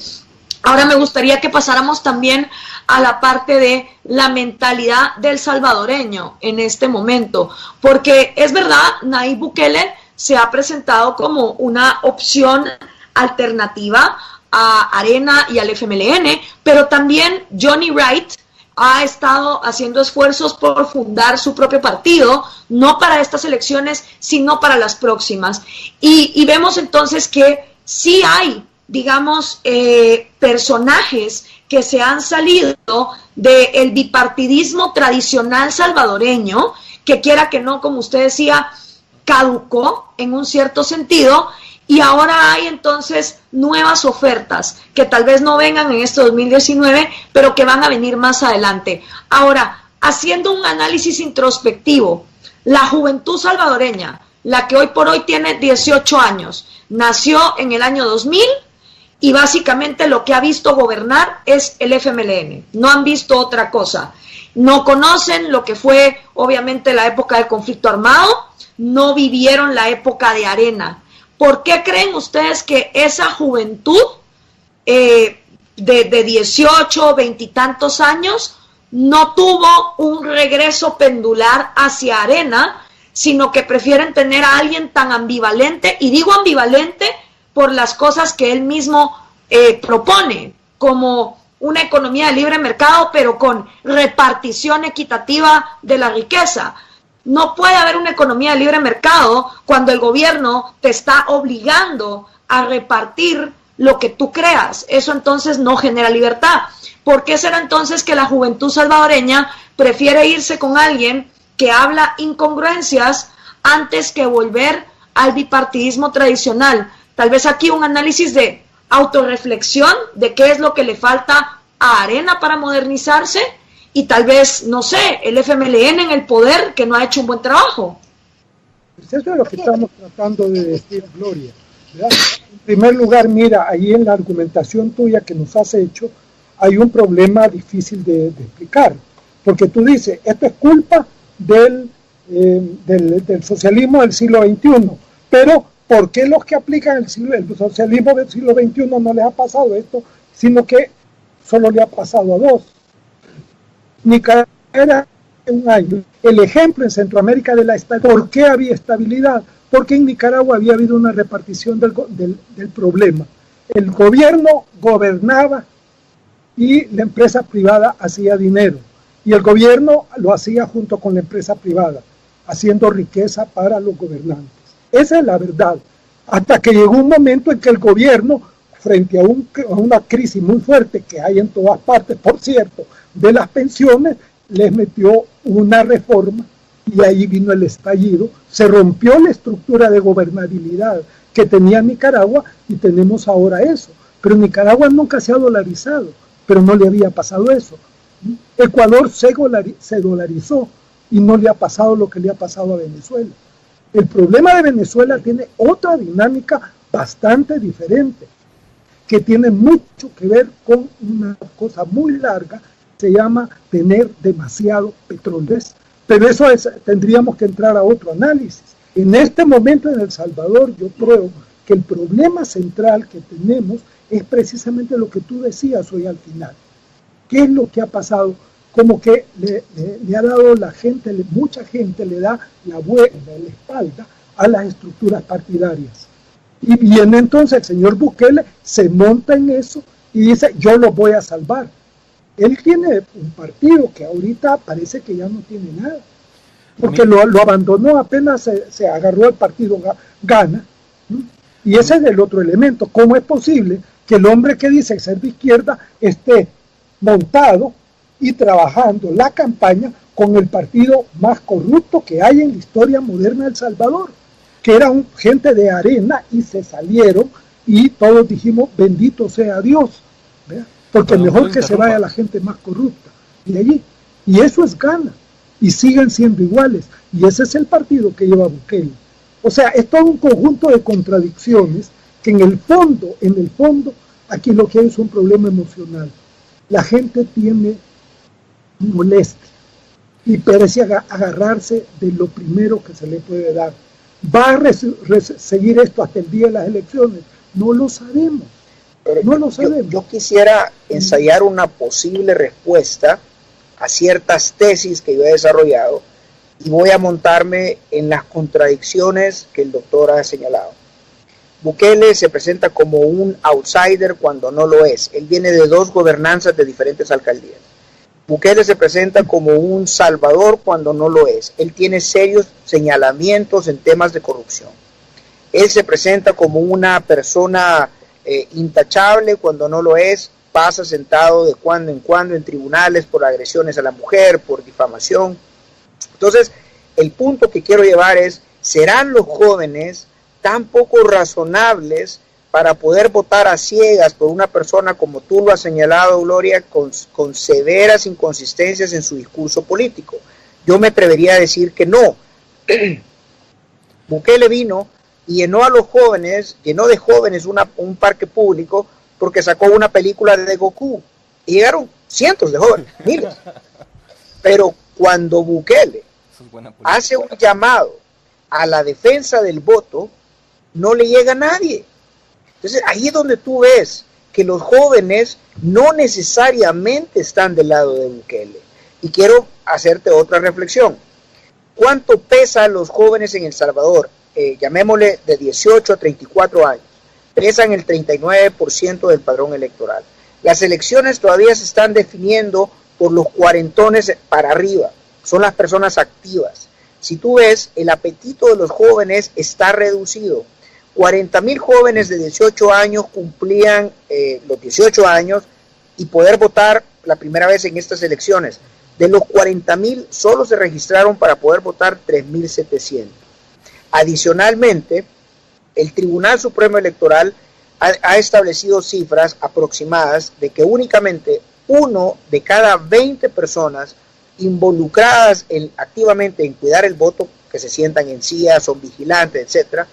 Speaker 3: Ahora me gustaría que pasáramos también a la parte de la mentalidad del salvadoreño en este momento, porque es verdad, Nayib Bukele se ha presentado como una opción alternativa a Arena y al FMLN, pero también Johnny Wright, ha estado haciendo esfuerzos por fundar su propio partido, no para estas elecciones, sino para las próximas. Y vemos entonces que sí hay, digamos, personajes que se han salido del bipartidismo tradicional salvadoreño, que quiera que no, como usted decía, caducó en un cierto sentido, y ahora hay entonces nuevas ofertas que tal vez no vengan en este 2019, pero que van a venir más adelante. Ahora, haciendo un análisis introspectivo, la juventud salvadoreña, la que hoy por hoy tiene 18 años, nació en el año 2000 y básicamente lo que ha visto gobernar es el FMLN, no han visto otra cosa. No conocen lo que fue obviamente la época del conflicto armado, no vivieron la época de Arena. ¿Por qué creen ustedes que esa juventud de 18, 20 y tantos años no tuvo un regreso pendular hacia Arena, sino que prefieren tener a alguien tan ambivalente? Y digo ambivalente por las cosas que él mismo propone, como una economía de libre mercado, pero con repartición equitativa de la riqueza. No puede haber una economía de libre mercado cuando el gobierno te está obligando a repartir lo que tú creas. Eso entonces no genera libertad. ¿Por qué será entonces que la juventud salvadoreña prefiere irse con alguien que habla incongruencias antes que volver al bipartidismo tradicional? Tal vez aquí un análisis de autorreflexión de qué es lo que le falta a Arena para modernizarse, y tal vez, no sé, el FMLN en el poder que no ha hecho un buen trabajo.
Speaker 5: Pues eso es lo que estamos tratando de decir, Gloria, ¿verdad? En primer lugar, mira, ahí en la argumentación tuya que nos has hecho, hay un problema difícil de explicar, porque tú dices, esto es culpa del socialismo del siglo XXI, pero ¿por qué los que aplican el socialismo del siglo XXI no les ha pasado esto, sino que solo le ha pasado a dos? Nicaragua era un año el ejemplo en Centroamérica de la estabilidad. ¿Por qué había estabilidad? Porque en Nicaragua había habido una repartición del problema. El gobierno gobernaba y la empresa privada hacía dinero, y el gobierno lo hacía junto con la empresa privada, haciendo riqueza para los gobernantes. Esa es la verdad, hasta que llegó un momento en que el gobierno, frente a una crisis muy fuerte que hay en todas partes, por cierto, de las pensiones, les metió una reforma y ahí vino el estallido. Se rompió la estructura de gobernabilidad que tenía Nicaragua y tenemos ahora eso. Pero Nicaragua nunca se ha dolarizado, pero no le había pasado eso. Ecuador se dolarizó y no le ha pasado lo que le ha pasado a Venezuela. El problema de Venezuela tiene otra dinámica bastante diferente, que tiene mucho que ver con una cosa muy larga, se llama tener demasiado petróleo. Pero eso tendríamos que entrar a otro análisis. En este momento en El Salvador yo creo que el problema central que tenemos es precisamente lo que tú decías hoy al final. ¿Qué es lo que ha pasado? Como que le ha dado la gente, mucha gente le da la espalda a las estructuras partidarias. Y viene entonces el señor Bukele, se monta en eso y dice, yo lo voy a salvar. Él tiene un partido que ahorita parece que ya no tiene nada, porque lo abandonó apenas se agarró el partido Gana, ¿no? Y ese es el otro elemento. ¿Cómo es posible que el hombre que dice ser de izquierda esté montado y trabajando la campaña con el partido más corrupto que hay en la historia moderna de El Salvador, que era gente de Arena y se salieron y todos dijimos bendito sea Dios, ¿verdad? Porque mejor que se vaya la gente más corrupta de allí, y eso es Gana, y siguen siendo iguales, y ese es el partido que lleva Bukele. O sea, es todo un conjunto de contradicciones que en el fondo, aquí lo que hay es un problema emocional. La gente tiene molestia y parece agarrarse de lo primero que se le puede dar. ¿Va a seguir esto hasta el día de las elecciones? No lo sabemos. No lo sabemos.
Speaker 4: Yo quisiera ensayar una posible respuesta a ciertas tesis que yo he desarrollado y voy a montarme en las contradicciones que el doctor ha señalado. Bukele se presenta como un outsider cuando no lo es. Él viene de dos gobernanzas de diferentes alcaldías. Bukele se presenta como un salvador cuando no lo es. Él tiene serios señalamientos en temas de corrupción. Él se presenta como una persona intachable cuando no lo es. Pasa sentado de cuando en cuando en tribunales por agresiones a la mujer, por difamación. Entonces, el punto que quiero llevar es, ¿serán los jóvenes tan poco razonables para poder votar a ciegas por una persona, como tú lo has señalado, Gloria, con severas inconsistencias en su discurso político? Yo me atrevería a decir que no. Bukele vino y llenó a los jóvenes, llenó de jóvenes un parque público porque sacó una película de Goku. Y llegaron cientos de jóvenes, miles. Pero cuando Bukele hace un llamado a la defensa del voto, no le llega a nadie. Entonces ahí es donde tú ves que los jóvenes no necesariamente están del lado de Bukele. Y quiero hacerte otra reflexión. ¿Cuánto pesan los jóvenes en El Salvador? Llamémosle de 18 a 34 años. Pesan el 39% del padrón electoral. Las elecciones todavía se están definiendo por los cuarentones para arriba. Son las personas activas. Si tú ves, el apetito de los jóvenes está reducido. 40,000 jóvenes de 18 años cumplían los 18 años y poder votar la primera vez en estas elecciones. De los 40,000 solo se registraron para poder votar 3,700. Adicionalmente, el Tribunal Supremo Electoral ha establecido cifras aproximadas de que únicamente 1 de cada 20 personas involucradas activamente en cuidar el voto, que se sientan en sillas, son vigilantes, etcétera,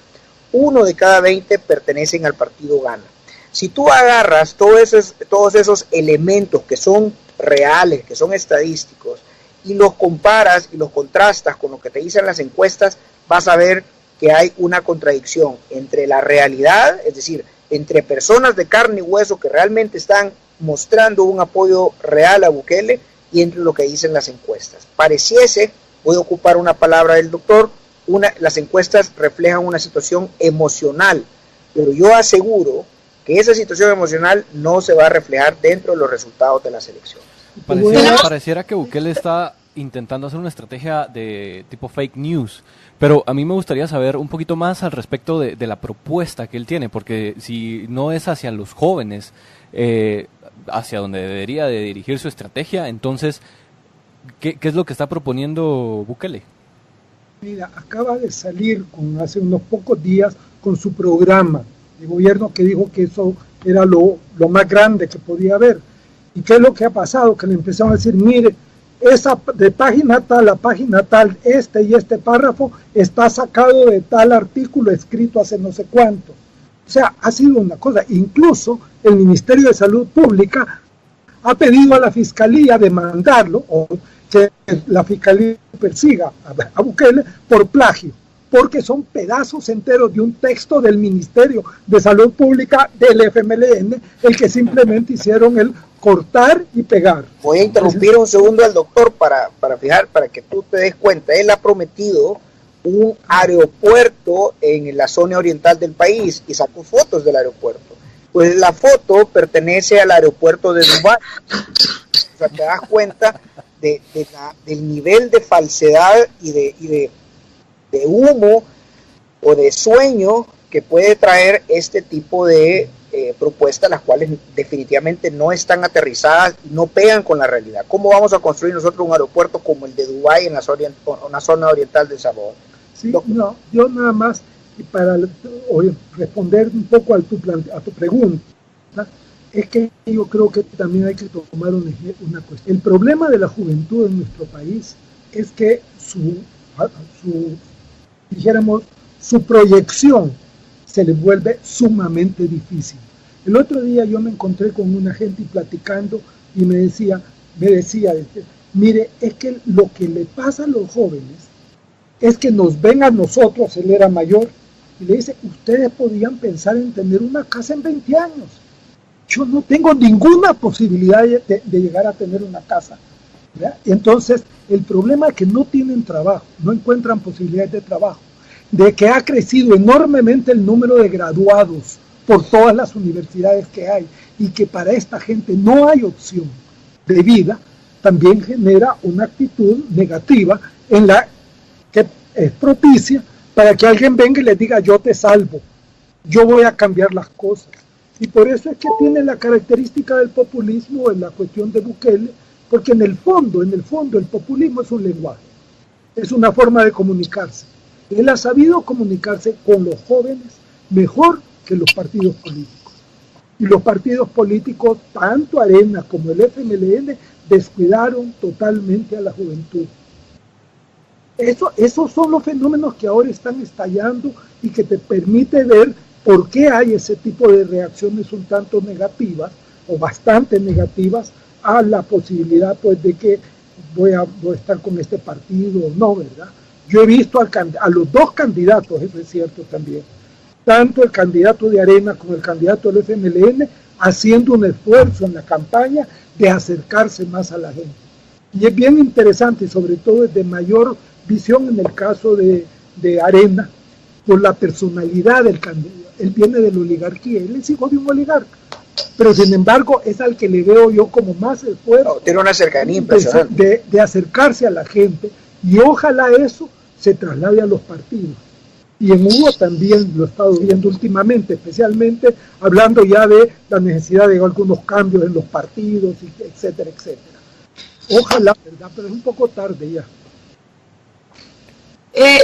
Speaker 4: 1 de cada 20 pertenecen al partido Gana. Si tú agarras todos esos elementos que son reales, que son estadísticos, y los comparas y los contrastas con lo que te dicen las encuestas, vas a ver que hay una contradicción entre la realidad, es decir, entre personas de carne y hueso que realmente están mostrando un apoyo real a Bukele, y entre lo que dicen las encuestas. Pareciese, voy a ocupar una palabra del doctor, las encuestas reflejan una situación emocional, pero yo aseguro que esa situación emocional no se va a reflejar dentro de los resultados de las elecciones.
Speaker 6: Pareciera que Bukele está intentando hacer una estrategia de tipo fake news, pero a mí me gustaría saber un poquito más al respecto de la propuesta que él tiene, porque si no es hacia los jóvenes, hacia donde debería de dirigir su estrategia, entonces, ¿qué es lo que está proponiendo Bukele?
Speaker 5: Mira, acaba de salir hace unos pocos días con su programa de gobierno que dijo que eso era lo más grande que podía haber. ¿Y qué es lo que ha pasado? Que le empezaron a decir, mire, esa de página tal a página tal, este y este párrafo está sacado de tal artículo escrito hace no sé cuánto. O sea, ha sido una cosa. Incluso el Ministerio de Salud Pública ha pedido a la Fiscalía demandarlo, o que la Fiscalía persiga a Bukele por plagio, porque son pedazos enteros de un texto del Ministerio de Salud Pública del FMLN, el que simplemente hicieron el cortar y pegar.
Speaker 4: Voy a interrumpir un segundo al doctor para que tú te des cuenta. Él ha prometido un aeropuerto en la zona oriental del país y sacó fotos del aeropuerto. Pues la foto pertenece al aeropuerto de Dubái. O sea, te das cuenta del nivel de falsedad y de humo o de sueño que puede traer este tipo de propuestas, las cuales definitivamente no están aterrizadas y no pegan con la realidad. ¿Cómo vamos a construir nosotros un aeropuerto como el de Dubái en la zona oriental de Salvador?
Speaker 5: Sí, no, yo nada más, y para responder un poco a tu pregunta, es que yo creo que también hay que tomar una cuestión. El problema de la juventud en nuestro país es que su proyección se le vuelve sumamente difícil. El otro día yo me encontré con una gente platicando y me decía, mire, es que lo que le pasa a los jóvenes es que nos ven a nosotros, él era mayor, y le dice, ustedes podían pensar en tener una casa en 20 años. Yo no tengo ninguna posibilidad de llegar a tener una casa. ¿verdad? Entonces, el problema es que no tienen trabajo, no encuentran posibilidades de trabajo, de que ha crecido enormemente el número de graduados por todas las universidades que hay, y que para esta gente no hay opción de vida. también genera una actitud negativa en la que es propicia para que alguien venga y le diga yo te salvo, yo voy a cambiar las cosas. Y por eso es que tiene la característica del populismo en la cuestión de Bukele, porque en el fondo el populismo es un lenguaje, es una forma de comunicarse. Él ha sabido comunicarse con los jóvenes mejor que los partidos políticos. Y los partidos políticos, tanto Arena como el FMLN, descuidaron totalmente a la juventud. Esos son los fenómenos que ahora están estallando y que te permite ver por qué hay ese tipo de reacciones un tanto negativas o bastante negativas a la posibilidad pues de que voy a estar con este partido o no, ¿verdad? Yo he visto a los dos candidatos, eso es cierto también, tanto el candidato de Arena como el candidato del FMLN, haciendo un esfuerzo en la campaña de acercarse más a la gente. Y es bien interesante, y sobre todo es de mayor visión en el caso de Arena, por la personalidad del candidato. Él viene de la oligarquía, él es hijo de un oligarca, pero sin embargo es al que le veo yo como más esfuerzo.
Speaker 4: Tiene una cercanía impresionante.
Speaker 5: De acercarse a la gente, y ojalá eso se traslade a los partidos. Y en Hugo también lo he estado viendo últimamente, especialmente hablando ya de la necesidad de algunos cambios en los partidos, etcétera, etcétera. Ojalá, ¿verdad? Pero es un poco tarde ya.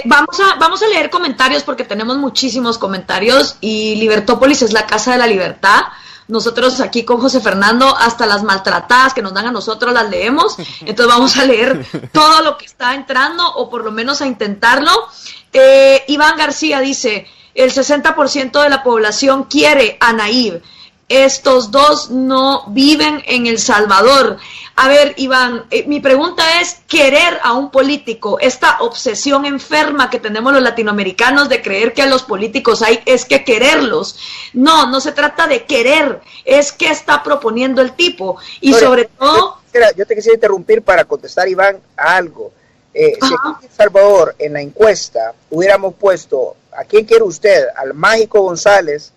Speaker 3: Vamos a leer comentarios porque tenemos muchísimos comentarios y Libertópolis es la casa de la libertad. Nosotros aquí con José Fernando hasta las maltratadas que nos dan a nosotros las leemos, entonces vamos a leer todo lo que está entrando o por lo menos a intentarlo. Iván García dice, el 60% de la población quiere a Nayib. Estos dos no viven en El Salvador. A ver, Iván, mi pregunta es, querer a un político, esta obsesión enferma que tenemos los latinoamericanos de creer que a los políticos es que quererlos. No se trata de querer, es que está proponiendo el tipo. Y sobre todo...
Speaker 4: Yo te quisiera interrumpir para contestar, Iván, a algo. Si aquí en El Salvador, en la encuesta, hubiéramos puesto, ¿a quién quiere usted? ¿Al Mágico González,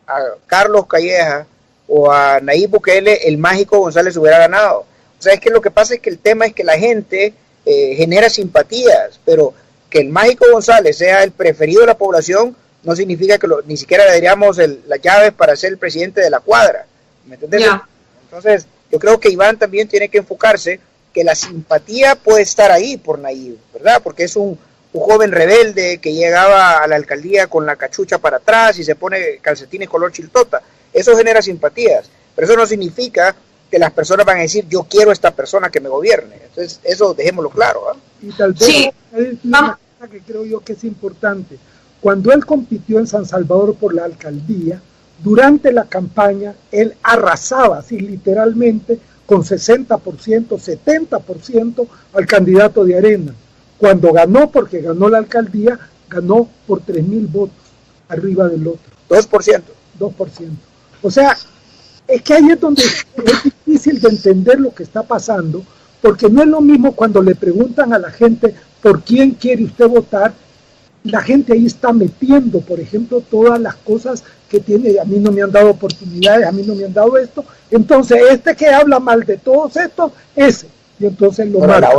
Speaker 4: a Carlos Calleja o a Nayib Bukele? El Mágico González hubiera ganado. O sea, es que lo que pasa es que el tema es que la gente genera simpatías, pero que el Mágico González sea el preferido de la población no significa que ni siquiera le daríamos las llaves para ser el presidente de la cuadra. ¿Me entendés? Yeah. Entonces, yo creo que Iván también tiene que enfocarse que la simpatía puede estar ahí por Nayib, ¿verdad? Porque es un joven rebelde que llegaba a la alcaldía con la cachucha para atrás y se pone calcetines color chiltota. Eso genera simpatías, pero eso no significa que las personas van a decir yo quiero a esta persona que me gobierne. Entonces eso dejémoslo claro, ¿eh?
Speaker 5: Y tal vez sí. Una cosa que creo yo que es importante, cuando él compitió en San Salvador por la alcaldía, durante la campaña él arrasaba así literalmente con 60%, 70% al candidato de Arena. Cuando ganó, porque ganó la alcaldía, ganó por 3,000 votos arriba del otro.
Speaker 4: 2%.
Speaker 5: O sea, es que ahí es donde es difícil de entender lo que está pasando, porque no es lo mismo cuando le preguntan a la gente por quién quiere usted votar, la gente ahí está metiendo, por ejemplo, todas las cosas que tiene, a mí no me han dado oportunidades, a mí no me han dado esto, entonces que habla mal de todos estos, ese. Y entonces lo marca.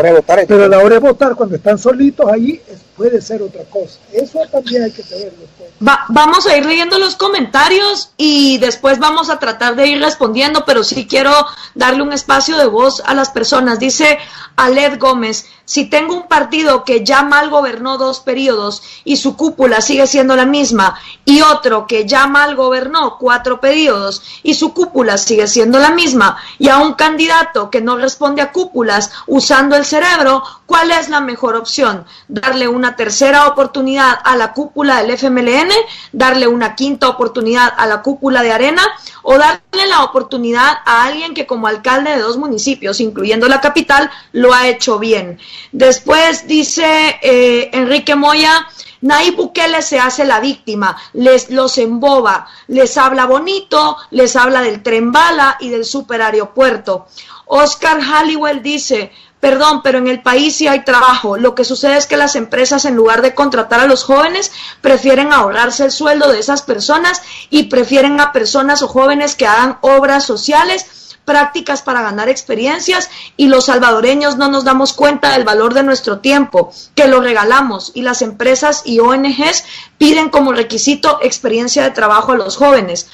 Speaker 5: Pero a la hora de votar, cuando están solitos ahí, puede ser otra cosa. Eso también hay que saberlo.
Speaker 3: Vamos a ir leyendo los comentarios y después vamos a tratar de ir respondiendo, pero sí quiero darle un espacio de voz a las personas. Dice Aled Gómez, si tengo un partido que ya mal gobernó 2 periodos y su cúpula sigue siendo la misma, y otro que ya mal gobernó 4 periodos y su cúpula sigue siendo la misma, y a un candidato que no responde a cúpulas usando el cerebro, ¿cuál es la mejor opción? ¿Darle una tercera oportunidad a la cúpula del FMLN? ¿Darle una quinta oportunidad a la cúpula de Arena? ¿O darle la oportunidad a alguien que como alcalde de 2 municipios, incluyendo la capital, lo ha hecho bien? Después dice Enrique Moya, Nayib Bukele se hace la víctima, los emboba, les habla bonito, les habla del tren bala y del superaeropuerto. Oscar Halliwell dice, perdón, pero en el país sí hay trabajo. Lo que sucede es que las empresas, en lugar de contratar a los jóvenes, prefieren ahorrarse el sueldo de esas personas y prefieren a personas o jóvenes que hagan obras sociales prácticas para ganar experiencias, y los salvadoreños no nos damos cuenta del valor de nuestro tiempo, que lo regalamos, y las empresas y ONGs piden como requisito experiencia de trabajo a los jóvenes,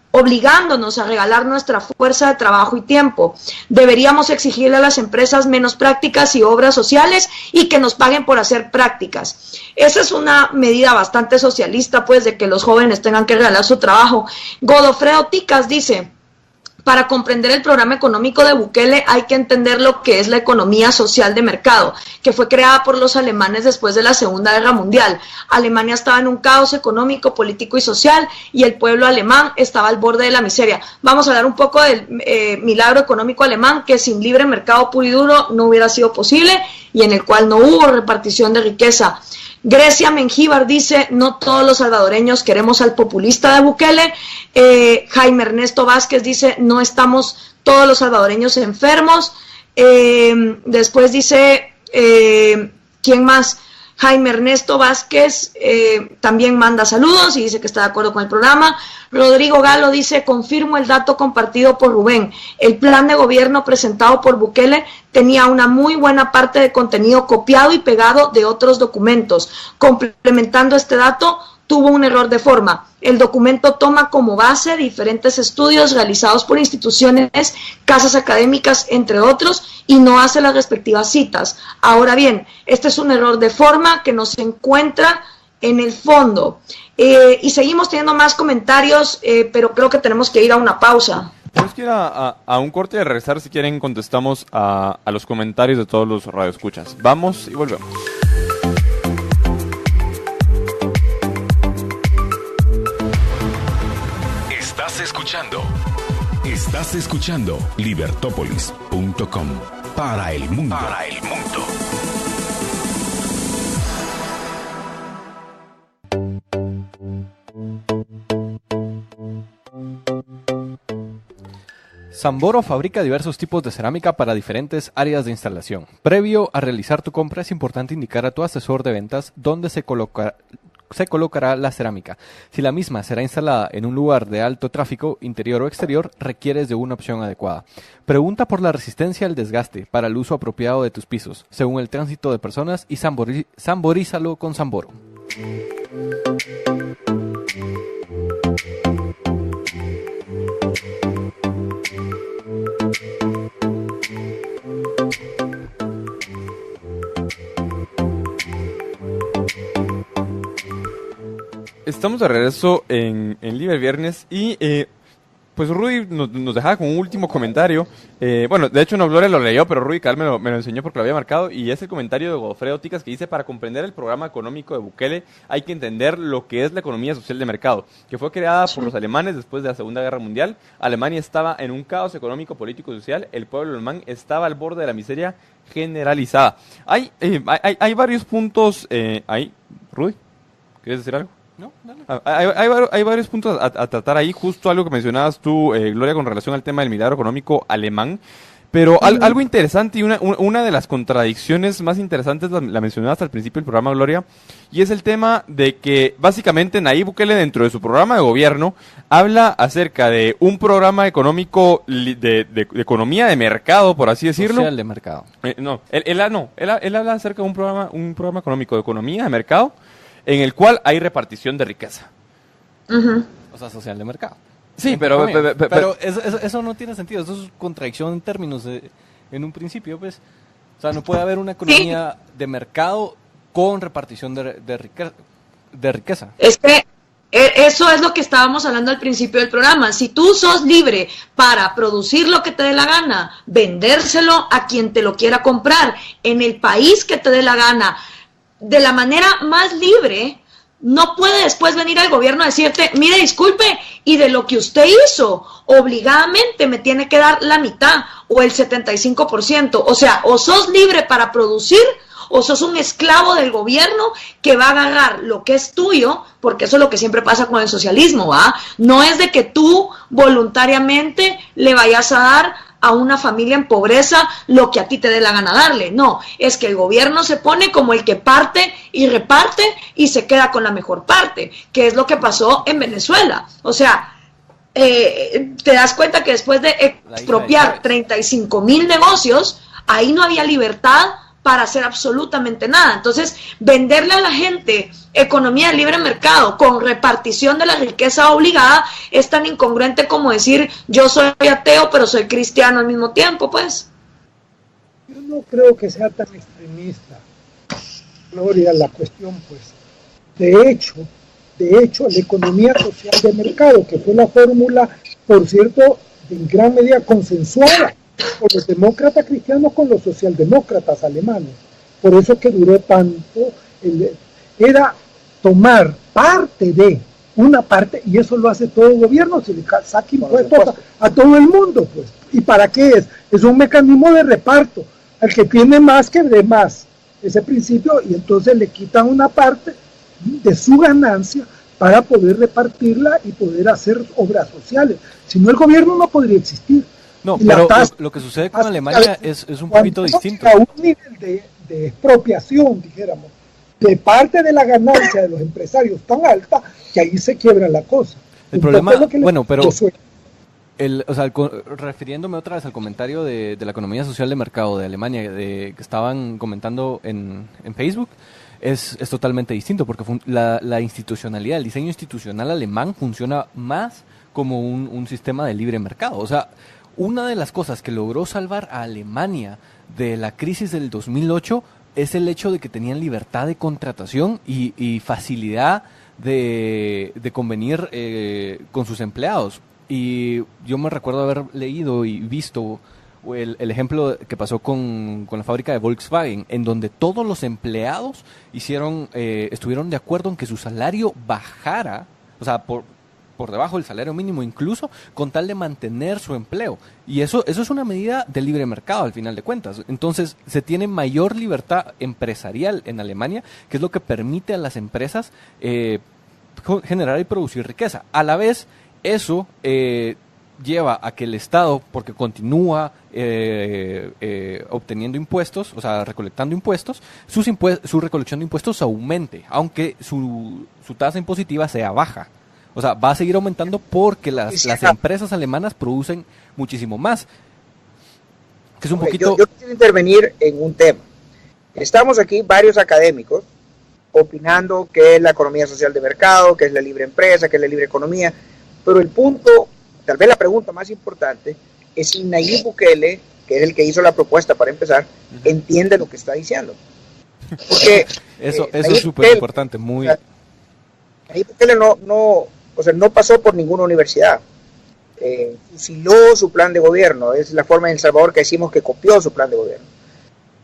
Speaker 3: obligándonos a regalar nuestra fuerza de trabajo y tiempo. Deberíamos exigirle a las empresas menos prácticas y obras sociales y que nos paguen por hacer prácticas. Esa es una medida bastante socialista, pues, de que los jóvenes tengan que regalar su trabajo. Godofredo Ticas dice: para comprender el programa económico de Bukele hay que entender lo que es la economía social de mercado, que fue creada por los alemanes después de la Segunda Guerra Mundial. Alemania estaba en un caos económico, político y social, y el pueblo alemán estaba al borde de la miseria. Vamos a hablar un poco del milagro económico alemán, que sin libre mercado puro y duro no hubiera sido posible, y en el cual no hubo repartición de riqueza. Grecia Mengíbar dice: no todos los salvadoreños queremos al populista de Bukele. Jaime Ernesto Vázquez dice: no estamos todos los salvadoreños enfermos. Después dice, ¿quién más? Jaime Ernesto Vázquez también manda saludos y dice que está de acuerdo con el programa. Rodrigo Galo dice: confirmo el dato compartido por Rubén. El plan de gobierno presentado por Bukele tenía una muy buena parte de contenido copiado y pegado de otros documentos. Complementando este dato, tuvo un error de forma. El documento toma como base diferentes estudios realizados por instituciones, casas académicas, entre otros, y no hace las respectivas citas. Ahora bien, este es un error de forma que no se encuentra en el fondo. Y seguimos teniendo más comentarios, pero creo que tenemos que ir a una pausa.
Speaker 2: Tenemos que ir a un corte y regresar. Si quieren, contestamos a los comentarios de todos los radioescuchas. Vamos y volvemos.
Speaker 1: Estás escuchando Libertópolis.com para el mundo.
Speaker 6: Samboro fabrica diversos tipos de cerámica para diferentes áreas de instalación. Previo a realizar tu compra es importante indicar a tu asesor de ventas dónde se colocará la cerámica. Si la misma será instalada en un lugar de alto tráfico, interior o exterior, requieres de una opción adecuada. Pregunta por la resistencia al desgaste para el uso apropiado de tus pisos, según el tránsito de personas, y samborízalo con Samboro.
Speaker 2: Estamos de regreso en Liber Viernes y pues Rudy nos dejaba con un último comentario. Bueno, de hecho no, Gloria lo leyó, pero Rudy Carl me lo enseñó porque lo había marcado, y es el comentario de Godofredo Ticas, que dice: para comprender el programa económico de Bukele hay que entender lo que es la economía social de mercado, que fue creada por los alemanes después de la Segunda Guerra Mundial. Alemania estaba en un caos económico, político y social. El pueblo alemán estaba al borde de la miseria generalizada. Hay varios puntos ahí. Rudy, ¿quieres decir algo?
Speaker 6: No, dale.
Speaker 2: Hay varios puntos a tratar ahí, justo algo que mencionabas tú, Gloria, con relación al tema del milagro económico alemán, pero algo interesante y una de las contradicciones más interesantes la mencionabas al principio del programa, Gloria, y es el tema de que básicamente Nayib Bukele, dentro de su programa de gobierno, habla acerca de un programa económico de economía de mercado, por así decirlo.
Speaker 6: Social de mercado.
Speaker 2: Él habla acerca de un programa económico de economía de mercado, en el cual hay repartición de riqueza.
Speaker 3: Uh-huh.
Speaker 6: O sea, social de mercado.
Speaker 2: Sí, pero
Speaker 6: eso no tiene sentido. Eso es contradicción en términos en un principio, pues. O sea, no puede haber una economía de mercado con repartición de riqueza.
Speaker 3: Es que eso es lo que estábamos hablando al principio del programa. Si tú sos libre para producir lo que te dé la gana, vendérselo a quien te lo quiera comprar, en el país que te dé la gana, de la manera más libre, no puede después venir al gobierno a decirte: mire, disculpe, y de lo que usted hizo, obligadamente me tiene que dar la mitad o el 75%. O sea, o sos libre para producir, o sos un esclavo del gobierno que va a agarrar lo que es tuyo, porque eso es lo que siempre pasa con el socialismo, ¿va? No es de que tú voluntariamente le vayas a dar a una familia en pobreza lo que a ti te dé la gana darle. No, es que el gobierno se pone como el que parte y reparte y se queda con la mejor parte, que es lo que pasó en Venezuela. O sea, te das cuenta que después de expropiar 35,000 negocios, ahí no había libertad para hacer absolutamente nada. Entonces, venderle a la gente economía de libre mercado con repartición de la riqueza obligada es tan incongruente como decir yo soy ateo pero soy cristiano al mismo tiempo, pues.
Speaker 5: Yo no creo que sea tan extremista, Gloria, la cuestión, pues. De hecho, la economía social de mercado, que fue la fórmula, por cierto, en gran medida consensuada por los demócratas cristianos con los socialdemócratas alemanes. Por eso que duró tanto, era tomar parte de una parte, y eso lo hace todo el gobierno, se le saca impuestos a todo el mundo, pues. ¿Y para qué es? Es un mecanismo de reparto, al que tiene más que de más, ese principio, y entonces le quitan una parte de su ganancia para poder repartirla y poder hacer obras sociales. Si no, el gobierno no podría existir.
Speaker 6: No, pero lo que sucede con Alemania es un poquito distinto.
Speaker 5: A un nivel de expropiación, dijéramos, de parte de la ganancia de los empresarios tan alta, que ahí se quiebra la cosa.
Speaker 6: El problema, bueno, pero refiriéndome otra vez al comentario de la economía social de mercado de Alemania, que estaban comentando en Facebook, es totalmente distinto, porque la institucionalidad, el diseño institucional alemán funciona más como un sistema de libre mercado. O sea, una de las cosas que logró salvar a Alemania de la crisis del 2008 es el hecho de que tenían libertad de contratación y facilidad de convenir con sus empleados. Y yo me recuerdo haber leído y visto el ejemplo que pasó con la fábrica de Volkswagen, en donde todos los empleados estuvieron de acuerdo en que su salario bajara, o sea, por debajo del salario mínimo incluso, con tal de mantener su empleo. Y eso es una medida de libre mercado al final de cuentas. Entonces se tiene mayor libertad empresarial en Alemania, que es lo que permite a las empresas generar y producir riqueza. A la vez, eso lleva a que el Estado, porque continúa obteniendo impuestos, o sea, recolectando impuestos, su recolección de impuestos aumente, aunque su tasa impositiva sea baja. O sea, va a seguir aumentando porque las empresas alemanas producen muchísimo más. Que es un poquito...
Speaker 4: Yo quiero intervenir en un tema. Estamos aquí varios académicos opinando que es la economía social de mercado, que es la libre empresa, que es la libre economía, pero el punto, tal vez la pregunta más importante, es si Nayib Bukele, que es el que hizo la propuesta para empezar, entiende lo que está diciendo. Porque
Speaker 6: eso es súper importante, muy...
Speaker 4: Nayib Bukele no pasó por ninguna universidad, fusiló su plan de gobierno, es la forma en El Salvador que decimos que copió su plan de gobierno.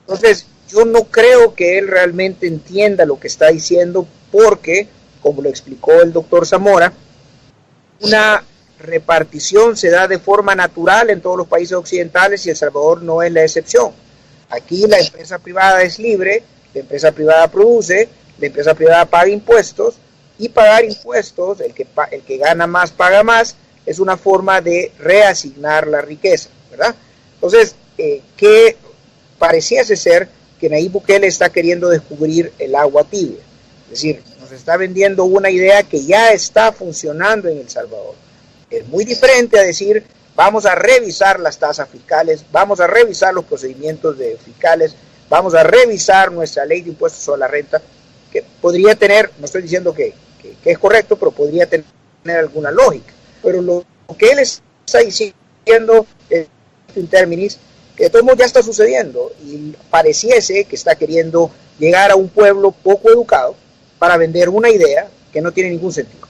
Speaker 4: Entonces, yo no creo que él realmente entienda lo que está diciendo, porque, como lo explicó el doctor Zamora, una repartición se da de forma natural en todos los países occidentales y El Salvador no es la excepción. Aquí la empresa privada es libre, la empresa privada produce, la empresa privada paga impuestos, y pagar impuestos, el que gana más paga más, es una forma de reasignar la riqueza, ¿verdad? Entonces, que pareciese ser que Nayib Bukele está queriendo descubrir el agua tibia, es decir, nos está vendiendo una idea que ya está funcionando en El Salvador. Es muy diferente a decir, vamos a revisar las tasas fiscales, vamos a revisar los procedimientos fiscales, vamos a revisar nuestra ley de impuestos sobre la renta, que podría tener, no estoy diciendo que es correcto, pero podría tener alguna lógica. Pero lo que él está diciendo en términos que de todos modos ya está sucediendo, y pareciese que está queriendo llegar a un pueblo poco educado para vender una idea que no tiene ningún sentido.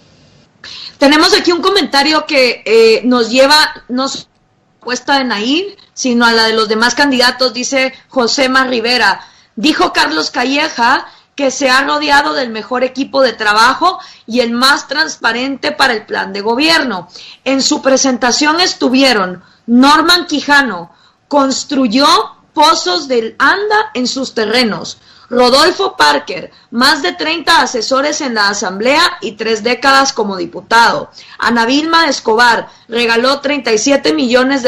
Speaker 3: Tenemos aquí un comentario que nos lleva no solo a la propuesta de Nayib, sino a la de los demás candidatos. Dice Josema Rivera, dijo Carlos Calleja que se ha rodeado del mejor equipo de trabajo y el más transparente para el plan de gobierno. En su presentación estuvieron Norman Quijano, construyó pozos del ANDA en sus terrenos; Rodolfo Parker, más de 30 asesores en la Asamblea y 3 décadas como diputado; Ana Vilma Escobar, regaló $37 millones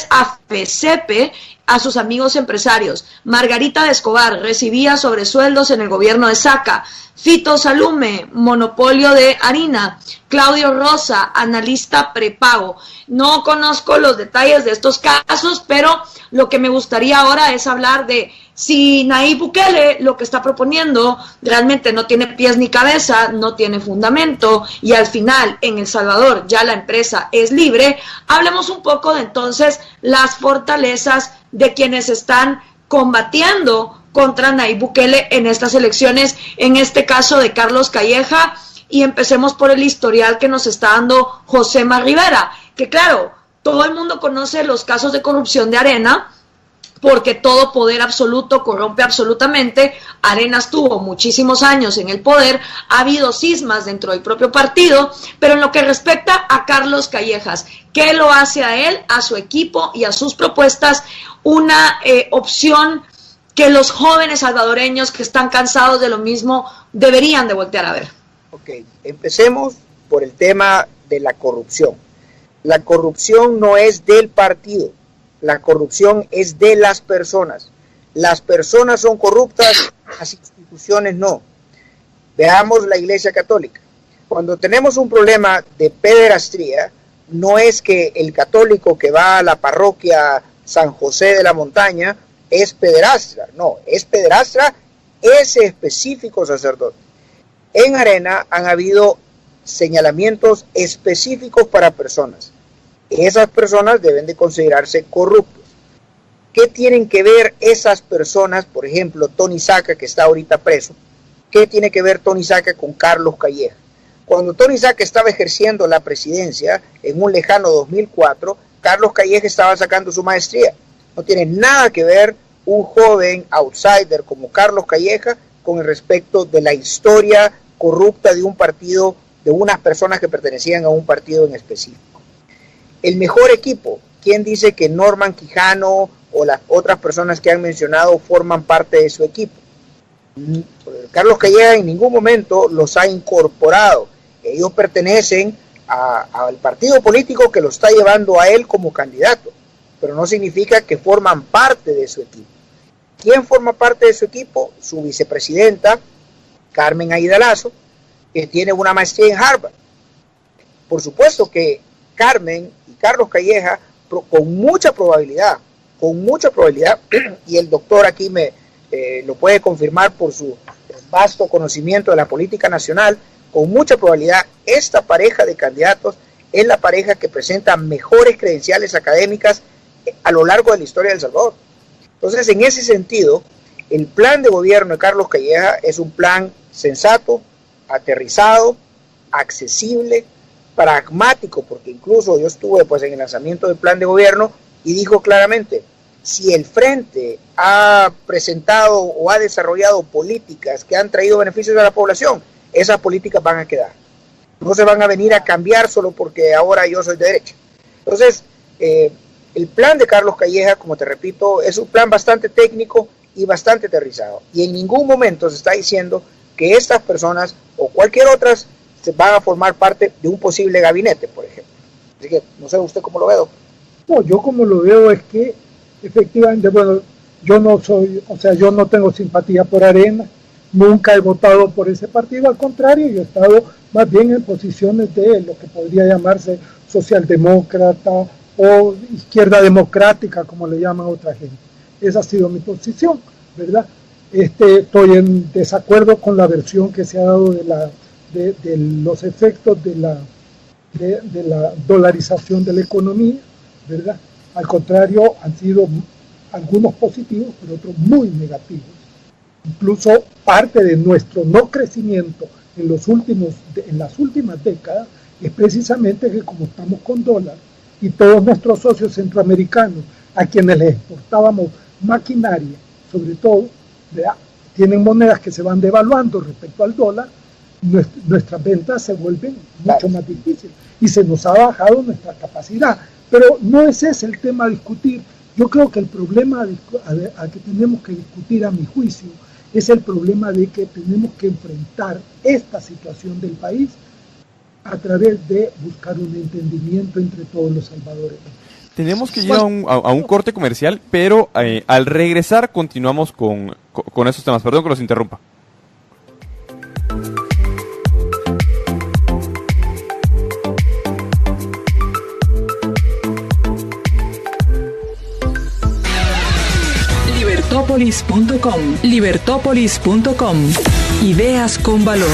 Speaker 3: a FECEPE a sus amigos empresarios. Margarita de Escobar recibía sobresueldos en el gobierno de Saca. Fito Salume, monopolio de harina. Claudio Rosa, analista prepago. No conozco los detalles de estos casos, pero lo que me gustaría ahora es hablar de si Nayib Bukele lo que está proponiendo realmente no tiene pies ni cabeza, no tiene fundamento, y al final en El Salvador ya la empresa es libre. Hablemos un poco de entonces las fortalezas de quienes están combatiendo contra Nayib Bukele en estas elecciones, en este caso de Carlos Calleja, y empecemos por el historial que nos está dando Josema Rivera, que claro, todo el mundo conoce los casos de corrupción de Arena, porque todo poder absoluto corrompe absolutamente. Arena estuvo muchísimos años en el poder, ha habido cismas dentro del propio partido, pero en lo que respecta a Carlos Callejas, ¿qué lo hace a él, a su equipo y a sus propuestas una opción que los jóvenes salvadoreños que están cansados de lo mismo deberían de voltear a ver?
Speaker 4: Ok, empecemos por el tema de la corrupción. La corrupción no es del partido. La corrupción es de las personas. Las personas son corruptas, las instituciones no. Veamos la Iglesia Católica. Cuando tenemos un problema de pederastría, no es que el católico que va a la parroquia San José de la Montaña es pederastra. No, es pederastra ese específico sacerdote. En Arena han habido señalamientos específicos para personas. Esas personas deben de considerarse corruptos. ¿Qué tienen que ver esas personas? Por ejemplo, Tony Saca, que está ahorita preso. ¿Qué tiene que ver Tony Saca con Carlos Calleja? Cuando Tony Saca estaba ejerciendo la presidencia en un lejano 2004, Carlos Calleja estaba sacando su maestría. No tiene nada que ver un joven outsider como Carlos Calleja con el respecto de la historia corrupta de un partido, de unas personas que pertenecían a un partido en específico. El mejor equipo, ¿quién dice que Norman Quijano o las otras personas que han mencionado forman parte de su equipo? Carlos Calleja en ningún momento los ha incorporado. Ellos pertenecen al partido político que lo está llevando a él como candidato, pero no significa que forman parte de su equipo. ¿Quién forma parte de su equipo? Su vicepresidenta, Carmen Aida Lazo, que tiene una maestría en Harvard. Por supuesto que Carmen y Carlos Calleja, con mucha probabilidad, y el doctor aquí lo puede confirmar por su vasto conocimiento de la política nacional, con mucha probabilidad esta pareja de candidatos es la pareja que presenta mejores credenciales académicas a lo largo de la historia de El Salvador. Entonces, en ese sentido, el plan de gobierno de Carlos Calleja es un plan sensato, aterrizado, accesible, pragmático, porque incluso yo estuve pues en el lanzamiento del plan de gobierno y dijo claramente, si el Frente ha presentado o ha desarrollado políticas que han traído beneficios a la población, esas políticas van a quedar. No se van a venir a cambiar solo porque ahora yo soy de derecha. Entonces, el plan de Carlos Calleja, como te repito, es un plan bastante técnico y bastante aterrizado. Y en ningún momento se está diciendo que estas personas o cualquier otras se van a formar parte de un posible gabinete, por ejemplo. Así que, no sé usted cómo lo ve, doctor.
Speaker 5: No, yo como lo veo es que efectivamente, bueno, yo no tengo simpatía por Arena, nunca he votado por ese partido, al contrario, yo he estado más bien en posiciones de lo que podría llamarse socialdemócrata o izquierda democrática, como le llaman otra gente. Esa ha sido mi posición, ¿verdad? Estoy en desacuerdo con la versión que se ha dado de los efectos de la dolarización de la economía, ¿verdad? Al contrario, han sido algunos positivos, pero otros muy negativos. Incluso parte de nuestro no crecimiento en las últimas décadas es precisamente que como estamos con dólar y todos nuestros socios centroamericanos a quienes les exportábamos maquinaria, sobre todo, ¿verdad?, tienen monedas que se van devaluando respecto al dólar, nuestras ventas se vuelven mucho más difíciles y se nos ha bajado nuestra capacidad. Pero no es ese el tema a discutir. Yo creo que el problema al que tenemos que discutir, a mi juicio, es el problema de que tenemos que enfrentar esta situación del país a través de buscar un entendimiento entre todos los salvadoreños.
Speaker 2: Tenemos que ir a un corte comercial, pero al regresar continuamos con estos temas. Perdón que los interrumpa.
Speaker 7: Libertópolis.com. Ideas con valor.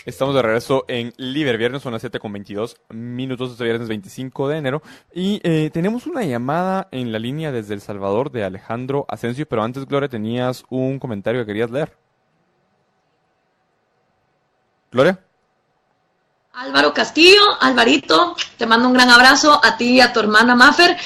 Speaker 2: Estamos de regreso en Liber Viernes, son las 7:22 minutos, este viernes 25 de enero. Y tenemos una llamada en la línea desde El Salvador de Alejandro Asensio, pero antes, Gloria, tenías un comentario que querías leer. Gloria.
Speaker 3: Álvaro Castillo, Alvarito, te mando un gran abrazo a ti y a tu hermana Mafer.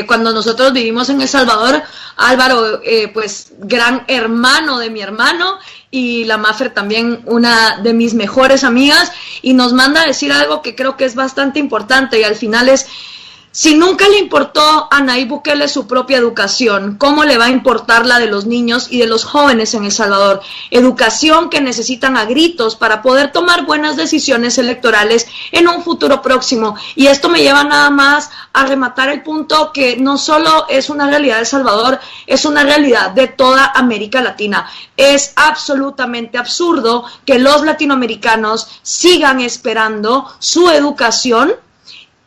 Speaker 3: Cuando nosotros vivimos en El Salvador, Álvaro, pues gran hermano de mi hermano, y la Mafer también una de mis mejores amigas, y nos manda a decir algo que creo que es bastante importante, y al final es: si nunca le importó a Nayib Bukele su propia educación, ¿cómo le va a importar la de los niños y de los jóvenes en El Salvador? Educación que necesitan a gritos para poder tomar buenas decisiones electorales en un futuro próximo. Y esto me lleva nada más a rematar el punto que no solo es una realidad de El Salvador, es una realidad de toda América Latina. Es absolutamente absurdo que los latinoamericanos sigan esperando su educación,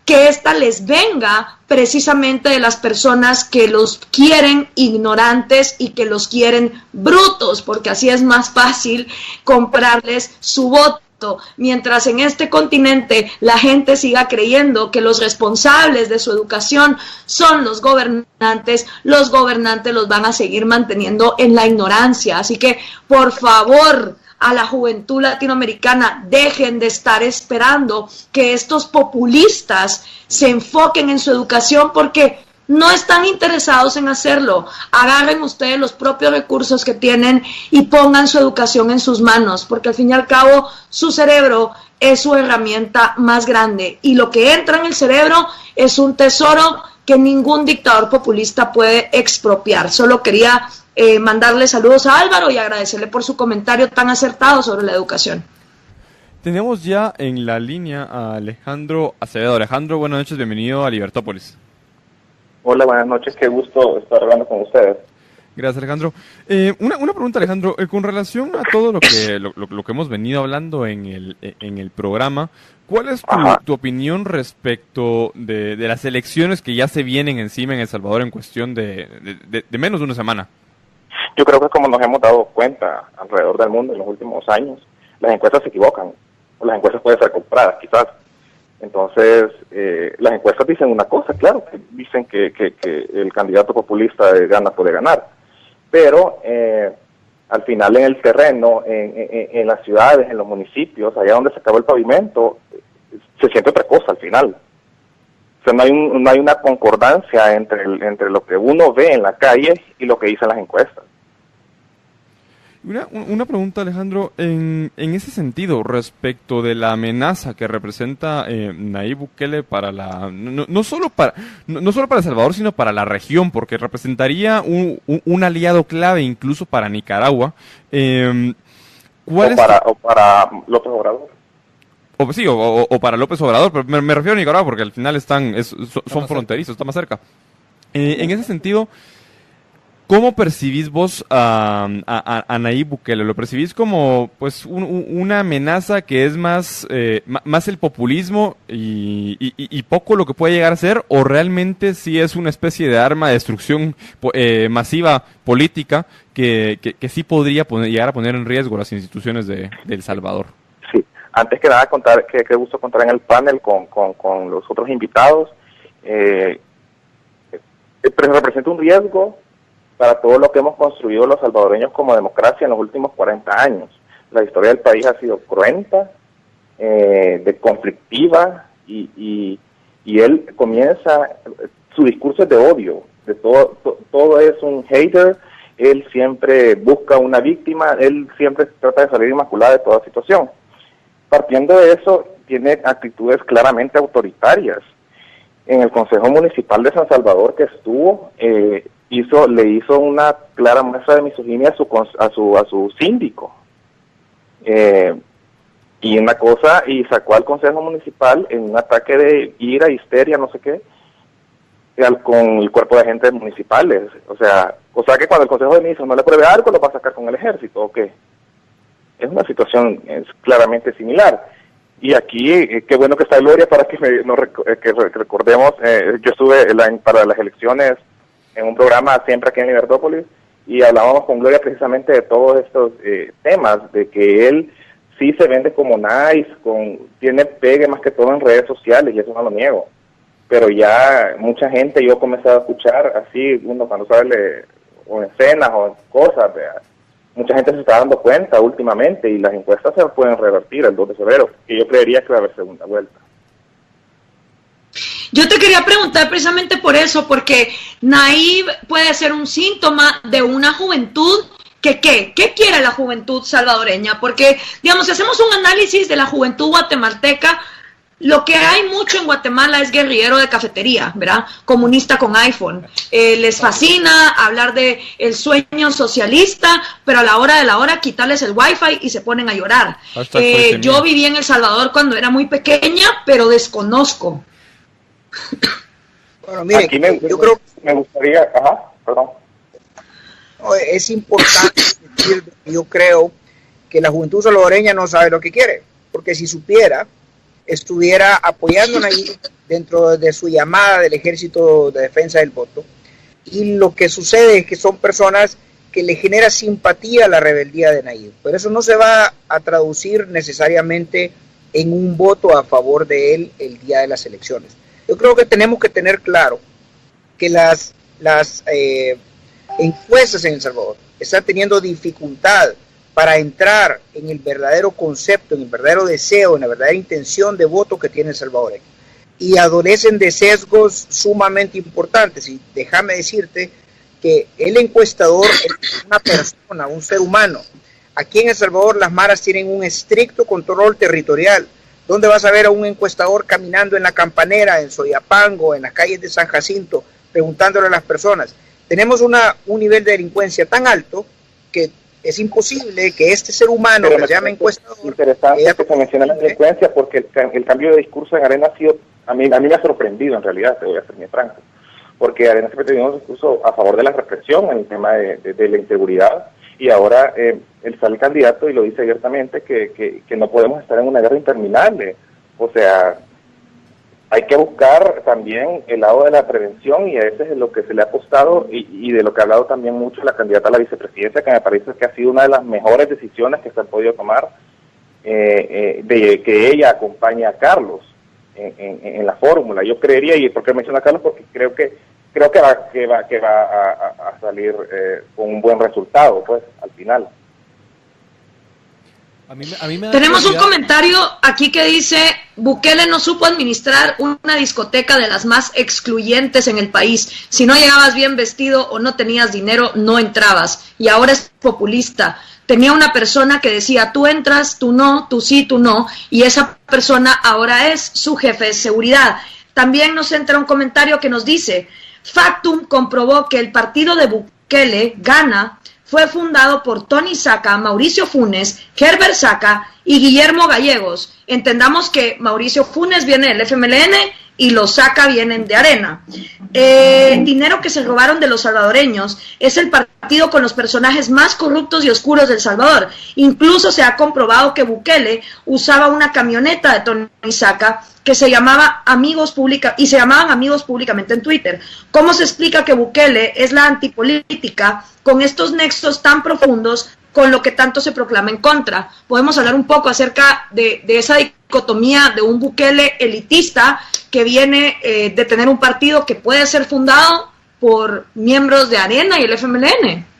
Speaker 3: que ésta les venga precisamente de las personas que los quieren ignorantes y que los quieren brutos, porque así es más fácil comprarles su voto. Mientras en este continente la gente siga creyendo que los responsables de su educación son los gobernantes los van a seguir manteniendo en la ignorancia. Así que, por favor, a la juventud latinoamericana, dejen de estar esperando que estos populistas se enfoquen en su educación, porque no están interesados en hacerlo. Agarren ustedes los propios recursos que tienen y pongan su educación en sus manos, porque al fin y al cabo su cerebro es su herramienta más grande, y lo que entra en el cerebro es un tesoro que ningún dictador populista puede expropiar. Solo quería mandarle saludos a Álvaro y agradecerle por su comentario tan acertado sobre la educación.
Speaker 2: Tenemos ya en la línea a Alejandro Acevedo. Alejandro, buenas noches, bienvenido a Libertópolis.
Speaker 8: Hola, buenas noches, qué gusto estar hablando con ustedes.
Speaker 2: Gracias, Alejandro. Una pregunta, Alejandro, con relación a todo lo que hemos venido hablando en el programa, ¿cuál es tu opinión respecto de las elecciones que ya se vienen encima en El Salvador en cuestión de menos de una semana?
Speaker 8: Yo creo que, como nos hemos dado cuenta alrededor del mundo en los últimos años, las encuestas se equivocan, o las encuestas pueden ser compradas, quizás. Entonces, las encuestas dicen una cosa, claro, dicen que el candidato populista puede ganar, pero al final en el terreno, en las ciudades, en los municipios, allá donde se acabó el pavimento, se siente otra cosa al final. O sea, no hay una concordancia entre lo que uno ve en la calle y lo que dicen las encuestas.
Speaker 2: Una pregunta, Alejandro, en ese sentido, respecto de la amenaza que representa Nayib Bukele para no solo para El Salvador, sino para la región, porque representaría un aliado clave incluso para Nicaragua.
Speaker 8: O para López Obrador.
Speaker 2: O para López Obrador, pero me refiero a Nicaragua porque al final son fronterizos, está más cerca. En ese sentido, ¿cómo percibís vos a Nayib Bukele? ¿Lo percibís como pues una amenaza que es más el populismo y poco lo que puede llegar a ser, o realmente sí es una especie de arma de destrucción masiva política que sí podría llegar a poner en riesgo las instituciones de El Salvador?
Speaker 8: Sí, antes que nada qué gusto contar en el panel con los otros invitados. Representa un riesgo para todo lo que hemos construido los salvadoreños como democracia en los últimos 40 años. La historia del país ha sido cruenta, conflictiva, y él comienza, su discurso es de odio, de todo es un hater, él siempre busca una víctima, él siempre trata de salir inmaculado de toda situación. Partiendo de eso, tiene actitudes claramente autoritarias. En el Consejo Municipal de San Salvador que estuvo, le hizo una clara muestra de misoginia a su síndico. Y una cosa, y sacó al Consejo Municipal en un ataque de ira, histeria, no sé qué, con el cuerpo de agentes municipales. O sea que cuando el Consejo de Ministros no le pruebe algo, lo va a sacar con el ejército, ¿o qué? Es una situación claramente similar. Y aquí, qué bueno que está Gloria para que recordemos, yo estuve para las elecciones en un programa siempre aquí en Libertópolis, y hablábamos con Gloria precisamente de todos estos temas, de que él sí se vende como nice, tiene pegue más que todo en redes sociales, y eso no lo niego. Pero ya mucha gente, yo he comenzado a escuchar así, uno cuando sale o en escenas o en cosas, mucha gente se está dando cuenta últimamente, y las encuestas se pueden revertir el 2 de febrero, y yo creería que va a haber segunda vuelta.
Speaker 3: Yo te quería preguntar precisamente por eso, porque Nayib puede ser un síntoma de una juventud ¿qué quiere la juventud salvadoreña? Porque, digamos, si hacemos un análisis de la juventud guatemalteca, lo que hay mucho en Guatemala es guerrillero de cafetería, ¿verdad? Comunista con iPhone. Les fascina hablar de el sueño socialista, pero a la hora de la hora quitarles el wifi y se ponen a llorar. Yo viví en El Salvador cuando era muy pequeña, pero desconozco.
Speaker 4: Bueno, mire, yo creo que me gustaría, perdón. Es importante decir, yo creo que la juventud salvadoreña no sabe lo que quiere, porque si supiera, estuviera apoyándonos ahí dentro de su llamada del Ejército de Defensa del Voto. Y lo que sucede es que son personas que le genera simpatía a la rebeldía de Nayib, pero eso no se va a traducir necesariamente en un voto a favor de él el día de las elecciones. Yo creo que tenemos que tener claro que las encuestas en El Salvador están teniendo dificultad para entrar en el verdadero concepto, en el verdadero deseo, en la verdadera intención de voto que tiene El Salvador. Y adolecen de sesgos sumamente importantes. Y déjame decirte que el encuestador es una persona, un ser humano. Aquí en El Salvador las maras tienen un estricto control territorial. ¿Dónde vas a ver a un encuestador caminando en la Campanera, en Soyapango, en las calles de San Jacinto, preguntándole a las personas? Tenemos un nivel de delincuencia tan alto que es imposible que este ser humano que se llama encuestador...
Speaker 8: Es interesante que se mencione la delincuencia, porque el cambio de discurso en Arena ha sido... A mí me ha sorprendido, en realidad, te voy a ser muy franco, porque Arena siempre tenía un discurso a favor de la represión en el tema de la inseguridad, y ahora él sale candidato y lo dice abiertamente que no podemos estar en una guerra interminable. O sea, hay que buscar también el lado de la prevención, y a veces es lo que se le ha apostado, y de lo que ha hablado también mucho la candidata a la vicepresidencia, que me parece que ha sido una de las mejores decisiones que se han podido tomar, de que ella acompañe a Carlos en la fórmula. Yo creería, y por qué menciona a Carlos, porque creo que va a salir con un buen resultado, pues, al final.
Speaker 6: A mí me
Speaker 3: Tenemos un comentario aquí que dice: Bukele no supo administrar una discoteca de las más excluyentes en el país. Si no llegabas bien vestido o no tenías dinero, no entrabas. Y ahora es populista. Tenía una persona que decía: tú entras, tú no, tú sí, tú no. Y esa persona ahora es su jefe de seguridad. También nos entra un comentario que nos dice: Factum comprobó que el partido de Bukele, Gana, fue fundado por Tony Saca, Mauricio Funes, Herbert Saca y Guillermo Gallegos. Entendamos que Mauricio Funes viene del FMLN y los Saca vienen de Arena. Dinero que se robaron de los salvadoreños. Es el partido con los personajes más corruptos y oscuros del Salvador. Incluso se ha comprobado que Bukele usaba una camioneta de Tony Saca que se llamaba Amigos Pública, y se llamaban Amigos Públicamente en Twitter. ¿Cómo se explica que Bukele es la antipolítica con estos nexos tan profundos con lo que tanto se proclama en contra? Podemos hablar un poco acerca de esa dicotomía de un Bukele elitista que viene de tener un partido que puede ser fundado por miembros de Arena y el FMLN.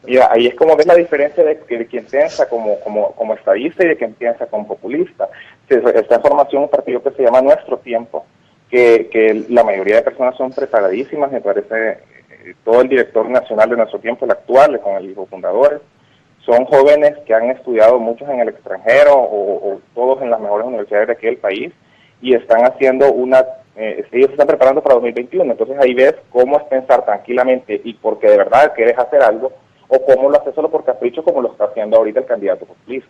Speaker 8: Mira, ahí es como ves la diferencia de quien piensa como estadista y de quien piensa como populista. Está en formación un partido que se llama Nuestro Tiempo, que la mayoría de personas son preparadísimas, me parece. Todo el director nacional de Nuestro Tiempo, el actual, con el hijo fundador, son jóvenes que han estudiado muchos en el extranjero o todos en las mejores universidades de aquí del país, y están haciendo una ellos se están preparando para 2021, entonces ahí ves cómo es pensar tranquilamente y porque de verdad quieres hacer algo, o cómo lo haces solo por capricho, como lo está haciendo ahorita el candidato populista.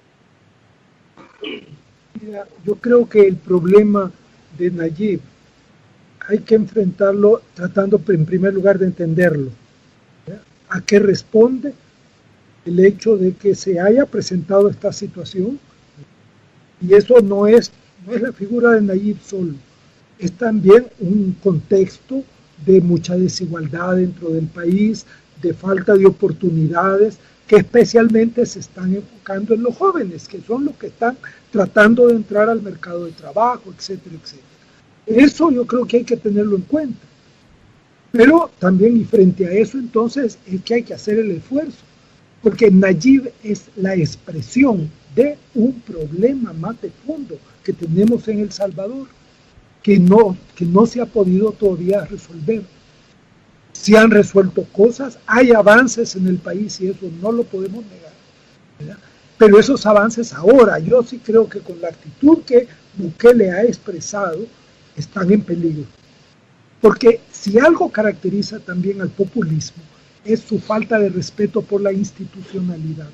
Speaker 5: Mira, yo creo que el problema de Nayib hay que enfrentarlo tratando en primer lugar de entenderlo. ¿Ya? ¿A qué responde el hecho de que se haya presentado esta situación? Y eso no es la figura de Nayib solo, es también un contexto de mucha desigualdad dentro del país, de falta de oportunidades, que especialmente se están enfocando en los jóvenes, que son los que están tratando de entrar al mercado de trabajo, etcétera, etcétera. Eso yo creo que hay que tenerlo en cuenta. Pero también, y frente a eso, entonces, es que hay que hacer el esfuerzo, porque Nayib es la expresión de un problema más de fondo que tenemos en El Salvador, que no se ha podido todavía resolver. Se han resuelto cosas, hay avances en el país y eso no lo podemos negar, ¿verdad? Pero esos avances ahora, yo sí creo que con la actitud que Bukele ha expresado, están en peligro. Porque si algo caracteriza también al populismo, es su falta de respeto por la institucionalidad.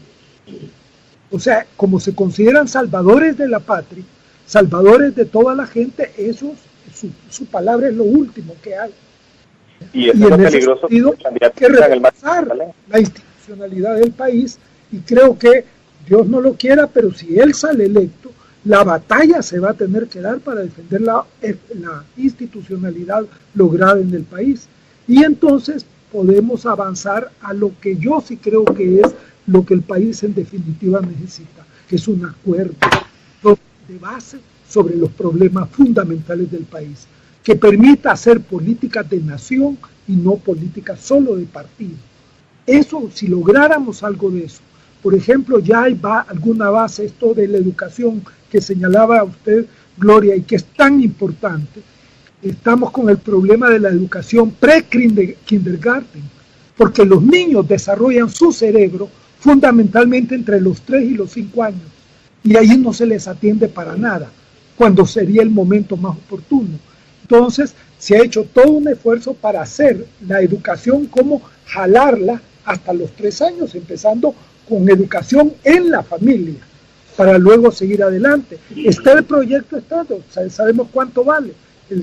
Speaker 5: O sea, como se consideran salvadores de la patria, salvadores de toda la gente, su palabra es lo último que hay.
Speaker 8: Y eso es lo peligroso,
Speaker 5: hay que repensar la institucionalidad del país, y creo que Dios no lo quiera, pero si él sale electo, la batalla se va a tener que dar para defender la institucionalidad lograda en el país. Y entonces podemos avanzar a lo que yo sí creo que es lo que el país en definitiva necesita, que es un acuerdo de base sobre los problemas fundamentales del país, que permita hacer políticas de nación y no políticas solo de partido. Eso, si lográramos algo de eso, por ejemplo, ya hay alguna base, esto de la educación que señalaba usted, Gloria, y que es tan importante. Estamos con el problema de la educación pre-kindergarten, porque los niños desarrollan su cerebro fundamentalmente entre los 3 y los 5 años, y ahí no se les atiende para nada, cuando sería el momento más oportuno. Entonces, se ha hecho todo un esfuerzo para hacer la educación, como jalarla hasta los 3 años, empezando con educación en la familia, para luego seguir adelante. Está el proyecto Estado, sabemos cuánto vale,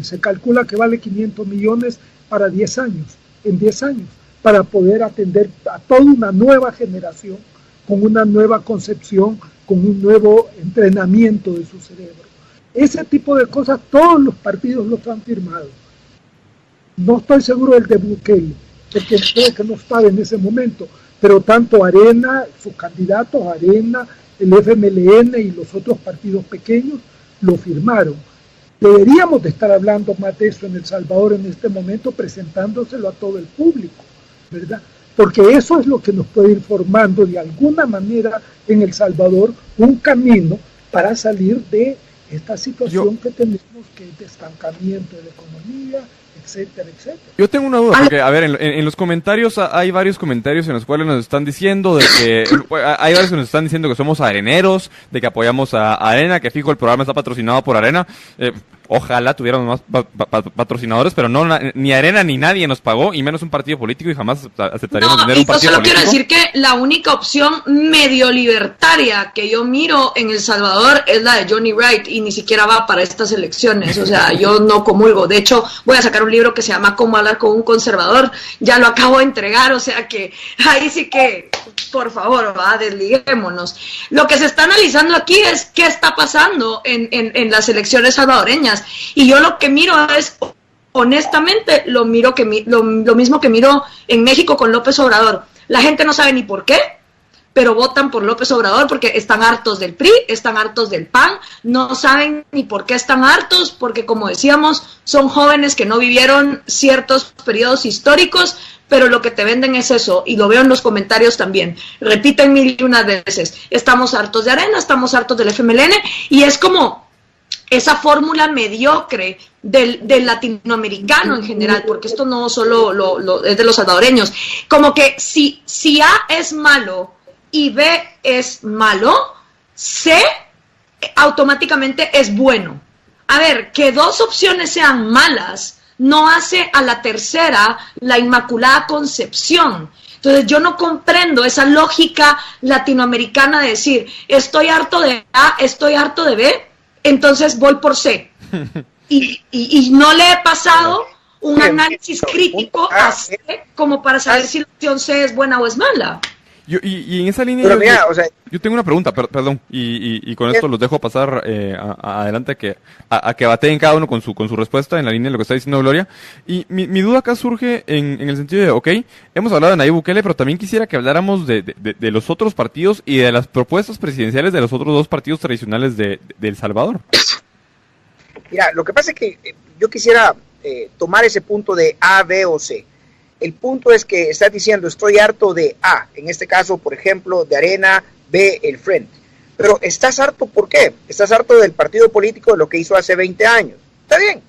Speaker 5: se calcula que vale 500 millones para 10 años, en 10 años, para poder atender a toda una nueva generación, con una nueva concepción, con un nuevo entrenamiento de su cerebro. Ese tipo de cosas todos los partidos los han firmado. No estoy seguro del de Bukele, porque creo que no estaba en ese momento, pero tanto Arena, sus candidatos, Arena, el FMLN y los otros partidos pequeños lo firmaron. Deberíamos de estar hablando más de eso en El Salvador en este momento, presentándoselo a todo el público, ¿verdad? Porque eso es lo que nos puede ir formando de alguna manera en El Salvador un camino para salir de esta situación que tenemos, que es de estancamiento de la economía, etcétera, etcétera.
Speaker 2: Yo tengo una duda, porque, a ver, en los comentarios hay varios comentarios en los cuales nos están diciendo que somos areneros, de que apoyamos a Arena, que fijo el programa está patrocinado por Arena. Ojalá tuviéramos más patrocinadores, pero no, ni Arena ni nadie nos pagó, y menos un partido político, y jamás aceptaríamos tener un partido político.
Speaker 3: Yo solo quiero decir que la única opción medio libertaria que yo miro en El Salvador es la de Johnny Wright, y ni siquiera va para estas elecciones. O sea, yo no comulgo. De hecho, voy a sacar un libro que se llama Cómo hablar con un conservador. Ya lo acabo de entregar, o sea que ahí sí que, por favor, desliguémonos. Lo que se está analizando aquí es qué está pasando en las elecciones salvadoreñas. Y yo lo que miro es, honestamente, lo mismo que miro en México con López Obrador. La gente no sabe ni por qué, pero votan por López Obrador porque están hartos del PRI, están hartos del PAN, no saben ni por qué están hartos, porque, como decíamos, son jóvenes que no vivieron ciertos periodos históricos, pero lo que te venden es eso, y lo veo en los comentarios también. Repiten mil y unas veces, estamos hartos de Arena, estamos hartos del FMLN, y es como esa fórmula mediocre del latinoamericano en general, porque esto no solo es de los salvadoreños, como que si A es malo y B es malo, C automáticamente es bueno. a ver, que dos opciones sean malas no hace a la tercera la Inmaculada Concepción. Entonces yo no comprendo esa lógica latinoamericana de decir, estoy harto de A, estoy harto de B, entonces voy por C. Y no le he pasado un análisis crítico a C como para saber si la opción C es buena o es mala.
Speaker 2: Y en esa línea yo tengo una pregunta, perdón, y con esto los dejo pasar adelante a que bateen cada uno con su respuesta en la línea de lo que está diciendo Gloria. Y mi duda acá surge en el sentido de, ok, hemos hablado de Nayib Bukele, pero también quisiera que habláramos de los otros partidos y de las propuestas presidenciales de los otros dos partidos tradicionales de El Salvador.
Speaker 4: Mira, lo que pasa es que yo quisiera tomar ese punto de A, B o C. El punto es que estás diciendo, estoy harto de A, en este caso, por ejemplo, de Arena, B, el Frente. Pero ¿estás harto por qué? Estás harto del partido político de lo que hizo hace 20 años. Está bien,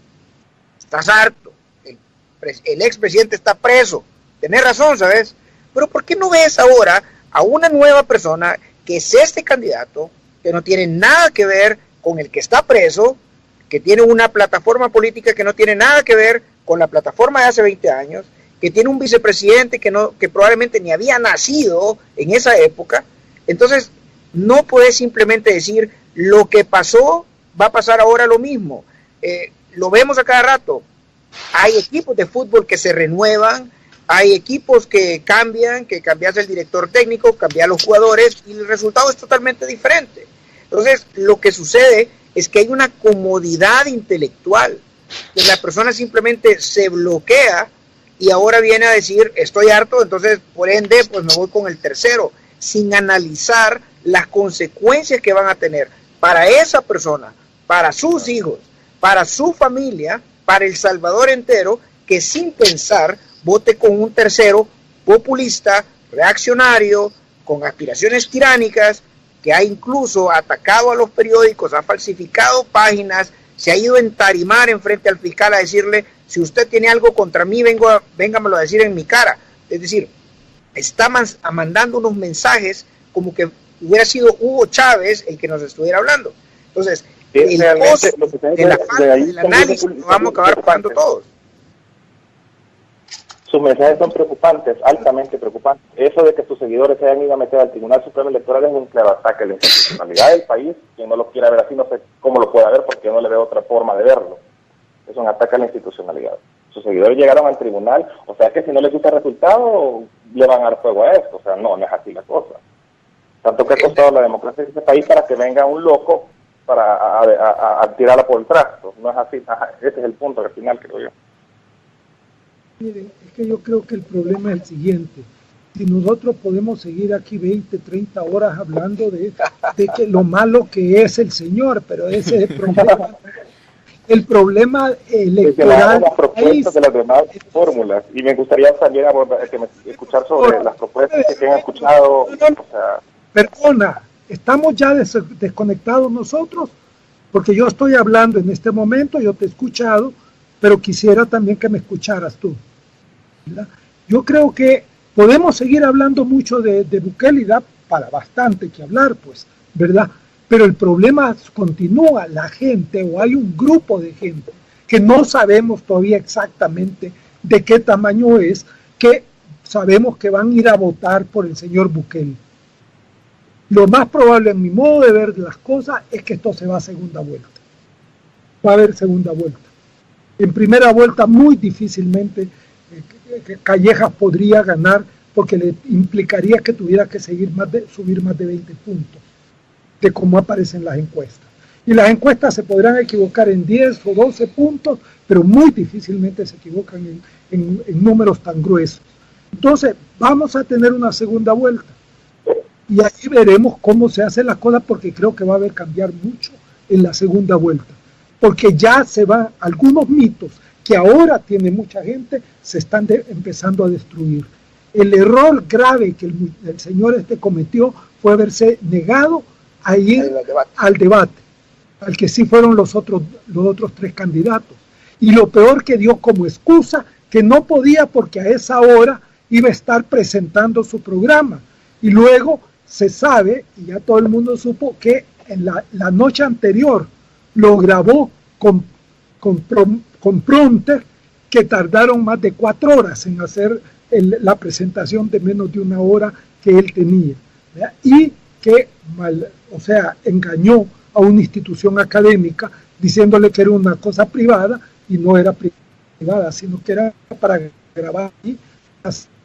Speaker 4: estás harto. El expresidente está preso. Tenés razón, ¿sabes? Pero ¿por qué no ves ahora a una nueva persona que es este candidato, que no tiene nada que ver con el que está preso, que tiene una plataforma política que no tiene nada que ver con la plataforma de hace 20 años, que tiene un vicepresidente que probablemente ni había nacido en esa época? Entonces, no puedes simplemente decir, lo que pasó, va a pasar ahora lo mismo. Lo vemos a cada rato. Hay equipos de fútbol que se renuevan, hay equipos que cambian, que cambias el director técnico, cambias los jugadores, y el resultado es totalmente diferente. Entonces, lo que sucede es que hay una comodidad intelectual, que la persona simplemente se bloquea, y ahora viene a decir, estoy harto, entonces por ende pues me voy con el tercero, sin analizar las consecuencias que van a tener para esa persona, para sus hijos, para su familia, para El Salvador entero, que sin pensar vote con un tercero populista, reaccionario, con aspiraciones tiránicas, que ha incluso atacado a los periódicos, ha falsificado páginas, se ha ido a entarimar en frente al fiscal a decirle, si usted tiene algo contra mí, véngamelo a decir en mi cara. Es decir, está mandando unos mensajes como que hubiera sido Hugo Chávez el que nos estuviera hablando. Entonces, el costo de la falta del análisis lo vamos a acabar pagando todos.
Speaker 8: Sus mensajes son preocupantes, altamente preocupantes. Eso de que sus seguidores se hayan ido a meter al Tribunal Supremo Electoral es un claro ataque a la institucionalidad del país. Quien no lo quiera ver así, no sé cómo lo pueda ver, porque yo no le veo otra forma de verlo. Es un ataque a la institucionalidad. Sus seguidores llegaron al tribunal, o sea que si no les gusta el resultado, le van a dar fuego a esto. O sea, no es así la cosa. Tanto que ha costado la democracia de este país para que venga un loco para a tirarla por el trasto. No es así. Ese es el punto al final, creo yo.
Speaker 5: Miren, es que yo creo que el problema es el siguiente. Si nosotros podemos seguir aquí 20, 30 horas hablando de que lo malo que es el señor, pero ese es el problema. El problema electoral.
Speaker 8: Las propuestas de las demás fórmulas, y me gustaría también escuchar sobre las propuestas que han escuchado. O sea,
Speaker 5: perdona, estamos ya desconectados nosotros, porque yo estoy hablando en este momento, yo te he escuchado, pero quisiera también que me escucharas tú, ¿verdad? Yo creo que podemos seguir hablando mucho de Bukele, y da para bastante que hablar, pues, ¿verdad? Pero el problema continúa, la gente, o hay un grupo de gente que no sabemos todavía exactamente de qué tamaño es, que sabemos que van a ir a votar por el señor Bukele. Lo más probable, en mi modo de ver las cosas, es que esto se va a segunda vuelta. Va a haber segunda vuelta. En primera vuelta muy difícilmente Callejas podría ganar, porque le implicaría que tuviera que subir más de 20 puntos de cómo aparecen las encuestas. Y las encuestas se podrán equivocar en 10 o 12 puntos, pero muy difícilmente se equivocan en números tan gruesos. Entonces, vamos a tener una segunda vuelta. Y ahí veremos cómo se hacen las cosas, porque creo que va a haber cambiar mucho en la segunda vuelta. Porque ya se van algunos mitos que ahora tiene mucha gente, se están empezando a destruir. El error grave que el señor cometió fue haberse negado a ir al debate, al que sí fueron los otros tres candidatos. Y lo peor, que dio como excusa que no podía porque a esa hora iba a estar presentando su programa. Y luego se sabe, y ya todo el mundo supo, que en la noche anterior lo grabó con prompter que tardaron más de 4 horas en hacer la presentación de menos de 1 hora que él tenía, ¿verdad? Y que engañó a una institución académica diciéndole que era una cosa privada y no era privada, sino que era para grabar y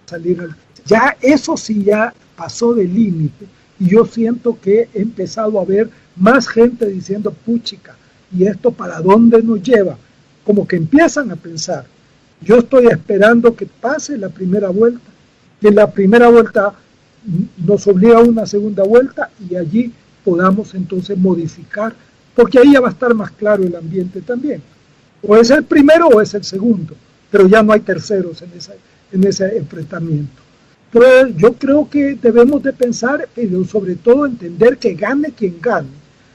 Speaker 5: salir ya eso sí ya pasó de límite, y yo siento que he empezado a ver más gente diciendo puchica, ¿y esto para dónde nos lleva? Como que empiezan a pensar. Yo estoy esperando que pase la primera vuelta, que la primera vuelta nos obliga a una segunda vuelta y allí podamos entonces modificar, porque ahí ya va a estar más claro el ambiente también. O es el primero o es el segundo, pero ya no hay terceros en ese enfrentamiento. Pero yo creo que debemos de pensar, pero sobre todo entender que gane quien gane.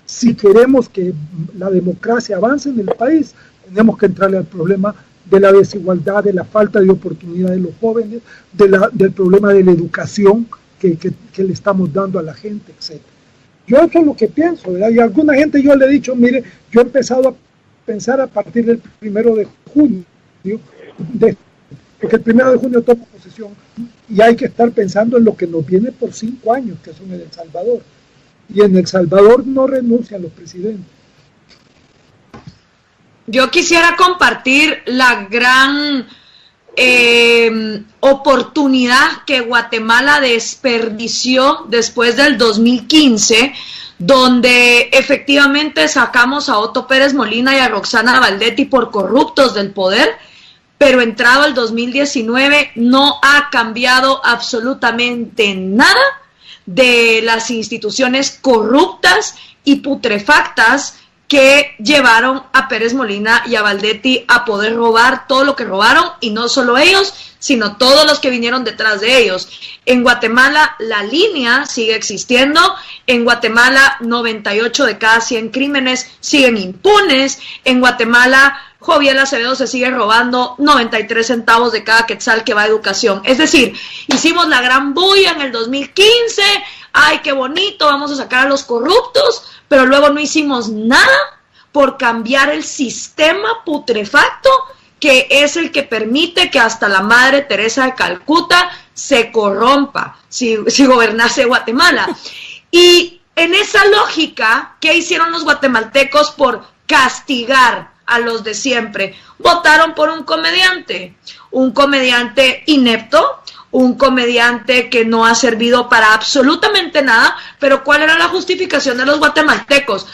Speaker 5: Si queremos que la democracia avance en el país, tenemos que entrarle al problema de la desigualdad, de la falta de oportunidad de los jóvenes, del problema de la educación que le estamos dando a la gente, etc. Yo eso es lo que pienso, ¿verdad? Y a alguna gente yo le he dicho, mire, yo he empezado a pensar a partir del 1 de junio, porque el 1 de junio toma posesión y hay que estar pensando en lo que nos viene por 5 años, que son en El Salvador. Y en El Salvador no renuncian los presidentes.
Speaker 3: Yo quisiera compartir la gran oportunidad que Guatemala desperdició después del 2015, donde efectivamente sacamos a Otto Pérez Molina y a Roxana Valdetti por corruptos del poder, pero entrado el 2019 no ha cambiado absolutamente nada de las instituciones corruptas y putrefactas que llevaron a Pérez Molina y a Valdetti a poder robar todo lo que robaron, y no solo ellos, sino todos los que vinieron detrás de ellos. En Guatemala la línea sigue existiendo, en Guatemala 98 de cada 100 crímenes siguen impunes, en Guatemala Joviel Acevedo se sigue robando 93 centavos de cada quetzal que va a educación. Es decir, hicimos la gran bulla en el 2015, ¡ay, qué bonito! Vamos a sacar a los corruptos, pero luego no hicimos nada por cambiar el sistema putrefacto que es el que permite que hasta la Madre Teresa de Calcuta se corrompa si gobernase Guatemala. Y en esa lógica, ¿qué hicieron los guatemaltecos por castigar a los de siempre? Votaron por un comediante inepto, un comediante que no ha servido para absolutamente nada. Pero ¿cuál era la justificación de los guatemaltecos?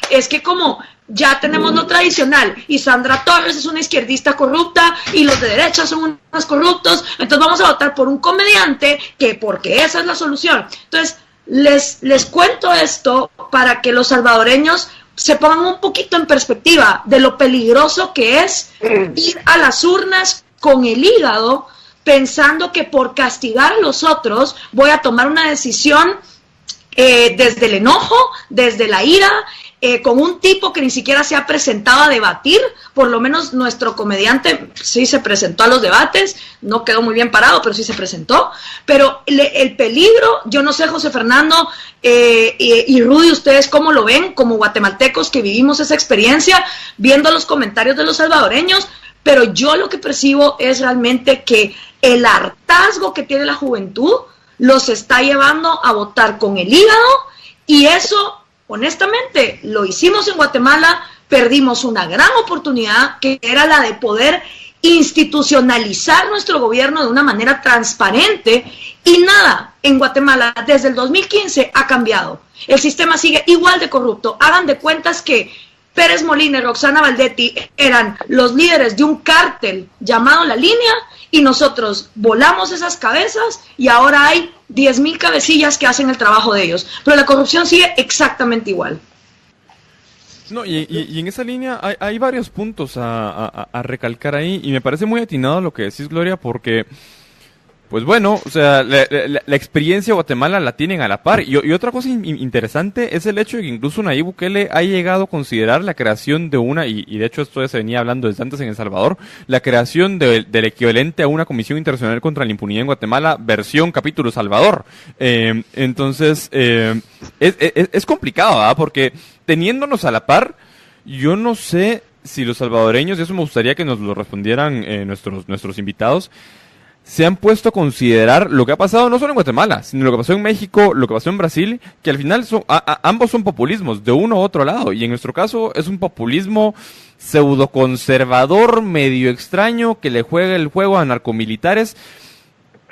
Speaker 3: Es que como ya tenemos lo tradicional y Sandra Torres es una izquierdista corrupta y los de derecha son unos corruptos, entonces vamos a votar por un comediante porque esa es la solución. Entonces les cuento esto para que los salvadoreños se pongan un poquito en perspectiva de lo peligroso que es ir a las urnas con el hígado pensando que por castigar a los otros voy a tomar una decisión desde el enojo, desde la ira, con un tipo que ni siquiera se ha presentado a debatir. Por lo menos nuestro comediante sí se presentó a los debates, no quedó muy bien parado, pero sí se presentó. Pero el peligro, yo no sé, José Fernando y Rudy, ustedes cómo lo ven como guatemaltecos que vivimos esa experiencia, viendo los comentarios de los salvadoreños, pero yo lo que percibo es realmente que el hartazgo que tiene la juventud los está llevando a votar con el hígado, y eso, honestamente, lo hicimos en Guatemala, perdimos una gran oportunidad que era la de poder institucionalizar nuestro gobierno de una manera transparente, y nada, en Guatemala desde el 2015 ha cambiado. El sistema sigue igual de corrupto. Hagan de cuentas que Pérez Molina y Roxana Valdetti eran los líderes de un cártel llamado La Línea, y nosotros volamos esas cabezas y ahora hay 10,000 cabecillas que hacen el trabajo de ellos. Pero la corrupción sigue exactamente igual.
Speaker 2: No, y en esa línea hay varios puntos a recalcar ahí, y me parece muy atinado lo que decís, Gloria, porque pues bueno, o sea, la experiencia de Guatemala la tienen a la par. Y otra cosa interesante es el hecho de que incluso Nayib Bukele ha llegado a considerar la creación de y de hecho esto ya se venía hablando desde antes en El Salvador, la creación del equivalente a una Comisión Internacional contra la Impunidad en Guatemala, versión capítulo Salvador. Entonces, es complicado, ¿verdad? Porque teniéndonos a la par, yo no sé si los salvadoreños, y eso me gustaría que nos lo respondieran nuestros invitados, se han puesto a considerar lo que ha pasado no solo en Guatemala, sino lo que pasó en México, lo que pasó en Brasil, que al final ambos son populismos, de uno u otro lado, y en nuestro caso es un populismo pseudoconservador, medio extraño, que le juega el juego a narcomilitares,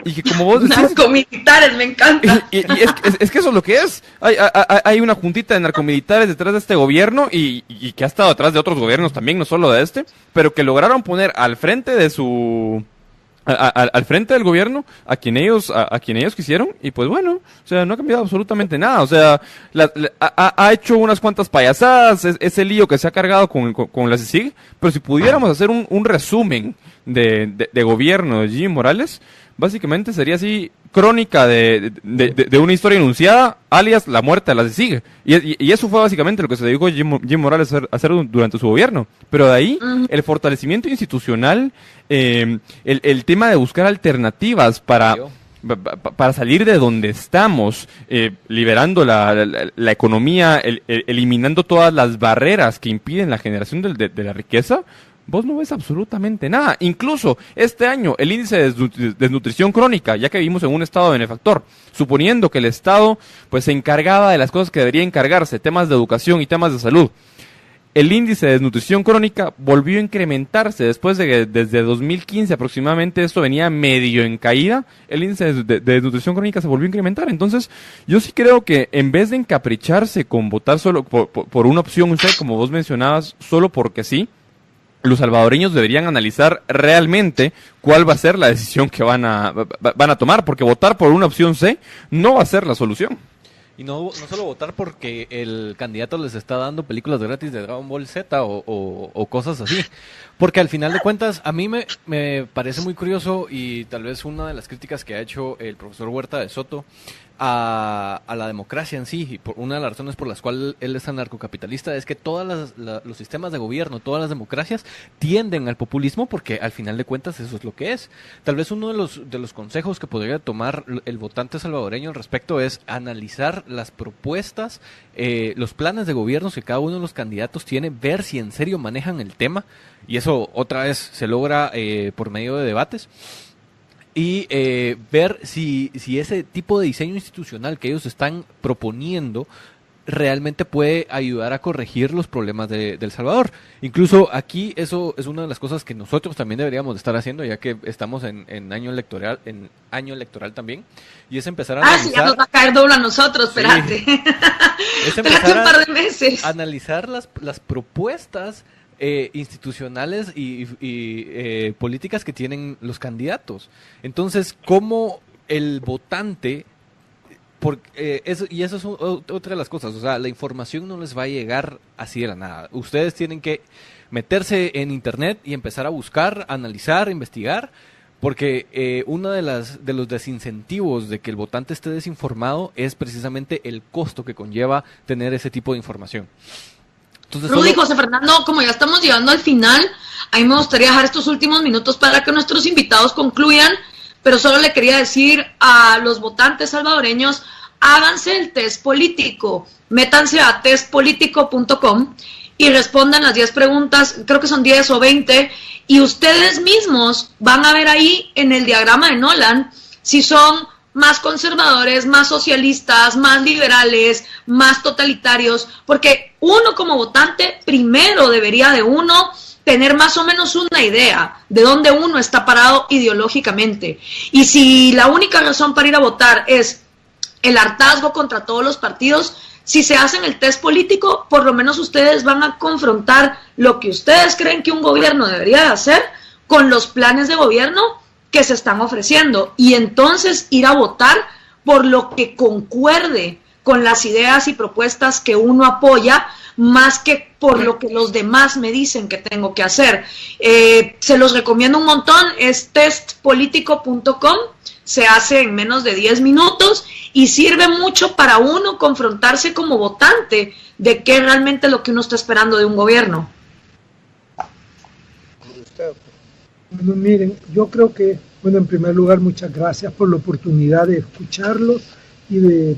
Speaker 2: y que como vos decís...
Speaker 3: Narcomilitares, me encanta.
Speaker 2: Y es que eso es lo que es. Hay una juntita de narcomilitares detrás de este gobierno y que ha estado detrás de otros gobiernos también, no solo de este, pero que lograron poner al frente de su... al frente del gobierno a quien ellos quisieron, y pues bueno, o sea, no ha cambiado absolutamente nada, o sea, ha hecho unas cuantas payasadas, ese lío que se ha cargado con la CICIG, pero si pudiéramos hacer un resumen de gobierno de Jimmy Morales, básicamente sería así, crónica de una historia enunciada, alias la muerte de la CICIG, y eso fue básicamente lo que se dedicó Jimmy Morales a hacer durante su gobierno, pero de ahí, el fortalecimiento institucional, el tema de buscar alternativas para salir de donde estamos, liberando la economía, eliminando todas las barreras que impiden la generación de la riqueza, vos no ves absolutamente nada. Incluso este año el índice de desnutrición crónica, ya que vivimos en un estado benefactor, suponiendo que el Estado pues se encargaba de las cosas que debería encargarse, temas de educación y temas de salud, el índice de desnutrición crónica volvió a incrementarse después de que desde 2015 aproximadamente esto venía medio en caída, el índice de desnutrición crónica se volvió a incrementar. Entonces yo sí creo que en vez de encapricharse con votar solo por una opción, usted como vos mencionabas, solo porque sí, los salvadoreños deberían analizar realmente cuál va a ser la decisión que van a tomar, porque votar por una opción C no va a ser la solución.
Speaker 6: Y no solo votar porque el candidato les está dando películas gratis de Dragon Ball Z o cosas así. Porque al final de cuentas, a mí me parece muy curioso, y tal vez una de las críticas que ha hecho el profesor Huerta de Soto a la democracia en sí, y una de las razones por las cuales él es anarcocapitalista, es que todos los sistemas de gobierno, todas las democracias tienden al populismo, porque al final de cuentas eso es lo que es. Tal vez uno de los consejos que podría tomar el votante salvadoreño al respecto es analizar las propuestas, los planes de gobierno que cada uno de los candidatos tiene, ver si en serio manejan el tema, y eso otra vez se logra por medio de debates. Y ver si ese tipo de diseño institucional que ellos están proponiendo realmente puede ayudar a corregir los problemas de El Salvador. Incluso aquí eso es una de las cosas que nosotros también deberíamos de estar haciendo, ya que estamos en año electoral también, y es empezar a analizar...
Speaker 3: sí, ya nos va a caer doble a nosotros, espérate.
Speaker 6: Sí. Es
Speaker 3: espérate un par de meses.
Speaker 6: Analizar las propuestas institucionales y políticas que tienen los candidatos. Entonces, ¿cómo el votante... eso es otra de las cosas, o sea, la información no les va a llegar así de la nada. Ustedes tienen que meterse en internet y empezar a buscar, analizar, investigar, porque uno de los desincentivos de que el votante esté desinformado es precisamente el costo que conlleva tener ese tipo de información. Entonces,
Speaker 3: Rudy, José Fernando, como ya estamos llegando al final, a mí me gustaría dejar estos últimos minutos para que nuestros invitados concluyan, pero solo le quería decir a los votantes salvadoreños, háganse el test político, métanse a testpolitico.com y respondan las 10 preguntas, creo que son 10 o 20, y ustedes mismos van a ver ahí en el diagrama de Nolan si son más conservadores, más socialistas, más liberales, más totalitarios, porque uno como votante primero debería de uno tener más o menos una idea de dónde uno está parado ideológicamente. Y si la única razón para ir a votar es el hartazgo contra todos los partidos, si se hacen el test político, por lo menos ustedes van a confrontar lo que ustedes creen que un gobierno debería de hacer con los planes de gobierno que se están ofreciendo, y entonces ir a votar por lo que concuerde con las ideas y propuestas que uno apoya, más que por lo que los demás me dicen que tengo que hacer. Se los recomiendo un montón, es testpolitico.com, se hace en menos de 10 minutos y sirve mucho para uno confrontarse como votante de qué realmente es lo que uno está esperando de un gobierno.
Speaker 5: Bueno, miren, yo creo que, bueno, en primer lugar, muchas gracias por la oportunidad de escucharlos y de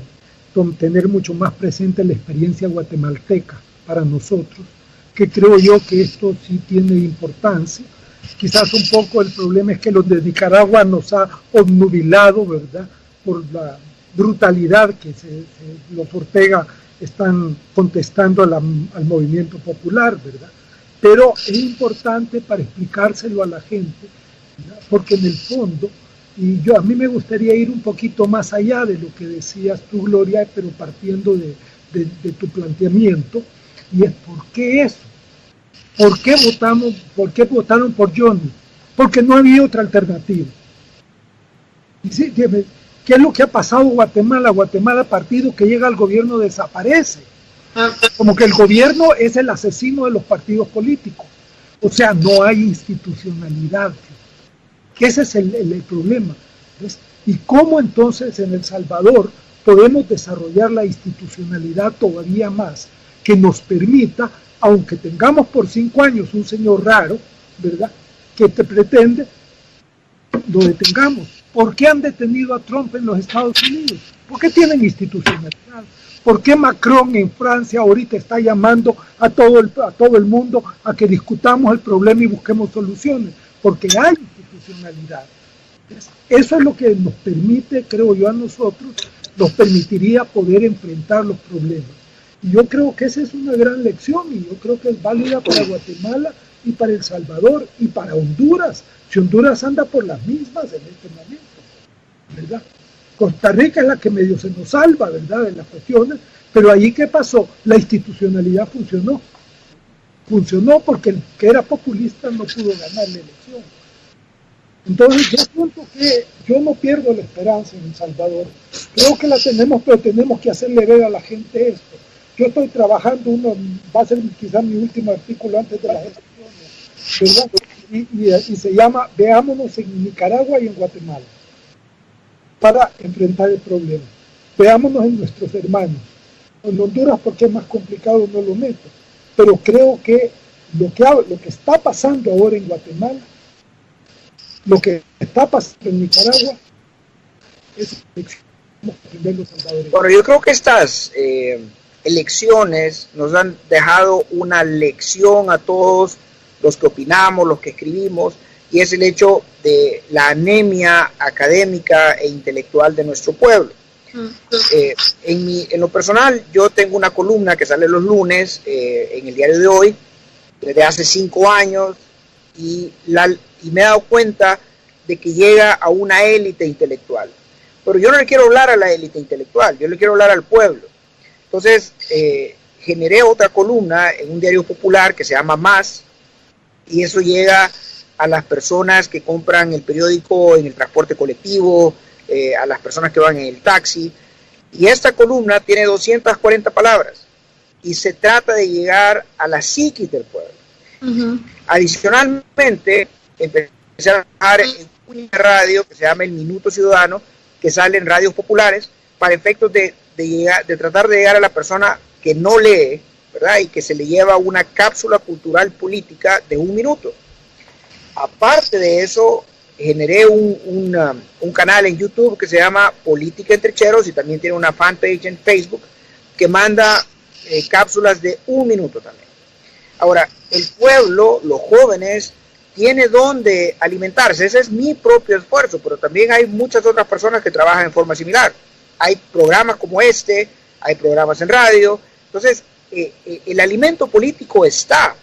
Speaker 5: tener mucho más presente la experiencia guatemalteca para nosotros, que creo yo que esto sí tiene importancia. Quizás un poco el problema es que los de Nicaragua nos ha obnubilado, ¿verdad?, por la brutalidad que los Ortega están contestando al movimiento popular, ¿verdad? Pero es importante para explicárselo a la gente, ¿verdad?, porque en el fondo, y a mí me gustaría ir un poquito más allá de lo que decías tú, Gloria, pero partiendo de tu planteamiento, y es ¿por qué eso? ¿Por qué votaron por Johnny? Porque no había otra alternativa. Y sí, ¿qué es lo que ha pasado en Guatemala? Guatemala, partido que llega al gobierno, desaparece. Como que el gobierno es el asesino de los partidos políticos. O sea, no hay institucionalidad. Que ese es el problema. ¿Ves? ¿Y cómo entonces en El Salvador podemos desarrollar la institucionalidad todavía más que nos permita, aunque tengamos por 5 años un señor raro, ¿verdad?, que te pretende, lo detengamos? ¿Por qué han detenido a Trump en los Estados Unidos? ¿Por qué tienen institucionalidad? ¿Por qué Macron en Francia ahorita está llamando a todo el mundo a que discutamos el problema y busquemos soluciones? Porque hay institucionalidad. Eso es lo que nos permite, creo yo, a nosotros, nos permitiría poder enfrentar los problemas. Y yo creo que esa es una gran lección, y yo creo que es válida para Guatemala y para El Salvador y para Honduras. Si Honduras anda por las mismas en este momento, ¿verdad? Costa Rica es la que medio se nos salva, ¿verdad?, de las cuestiones, pero ahí ¿qué pasó? La institucionalidad funcionó. Funcionó porque el que era populista no pudo ganar la elección. Entonces yo siento que yo no pierdo la esperanza en El Salvador. Creo que la tenemos, pero tenemos que hacerle ver a la gente esto. Yo estoy trabajando, va a ser quizás mi último artículo antes de las elecciones, ¿verdad? Y se llama Veámonos en Nicaragua y en Guatemala para enfrentar el problema. Veámonos en nuestros hermanos. En Honduras, porque es más complicado, no lo meto. Pero creo que lo que está pasando ahora en Guatemala, lo que está pasando en Nicaragua, es los salvadoreños.
Speaker 4: Bueno, yo creo que estas elecciones nos han dejado una lección a todos los que opinamos, los que escribimos, y es el hecho de la anemia académica e intelectual de nuestro pueblo. En lo personal, yo tengo una columna que sale los lunes en el diario de hoy, desde hace 5 años, y me he dado cuenta de que llega a una élite intelectual. Pero yo no le quiero hablar a la élite intelectual, yo le quiero hablar al pueblo. Entonces, generé otra columna en un diario popular que se llama Más, y eso llega a las personas que compran el periódico en el transporte colectivo, a las personas que van en el taxi, y esta columna tiene 240 palabras, y se trata de llegar a la psiquis del pueblo. Adicionalmente, empecé a trabajar en una radio que se llama El Minuto Ciudadano, que sale en radios populares, para efectos de tratar de llegar a la persona que no lee, ¿verdad?, y que se le lleva una cápsula cultural política de 1 minuto. Aparte de eso, generé un canal en YouTube que se llama Política entre Cheros, y también tiene una fanpage en Facebook que manda cápsulas de 1 minuto también. Ahora, el pueblo, los jóvenes, tiene donde alimentarse. Ese es mi propio esfuerzo, pero también hay muchas otras personas que trabajan en forma similar. Hay programas como este, hay programas en radio. Entonces, el alimento político está.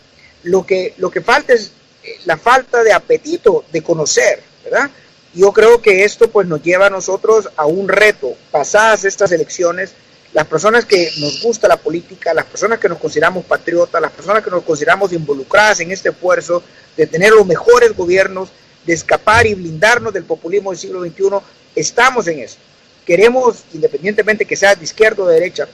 Speaker 4: Lo que falta es la falta de apetito de conocer, ¿verdad? Yo creo que esto pues nos lleva a nosotros a un reto. Pasadas estas elecciones, las personas que nos gusta la política, las personas que nos consideramos patriotas, las personas que nos consideramos involucradas en este esfuerzo de tener los mejores gobiernos, de escapar y blindarnos del populismo del siglo XXI, estamos en eso. Queremos, independientemente que sea de izquierda o de derecha,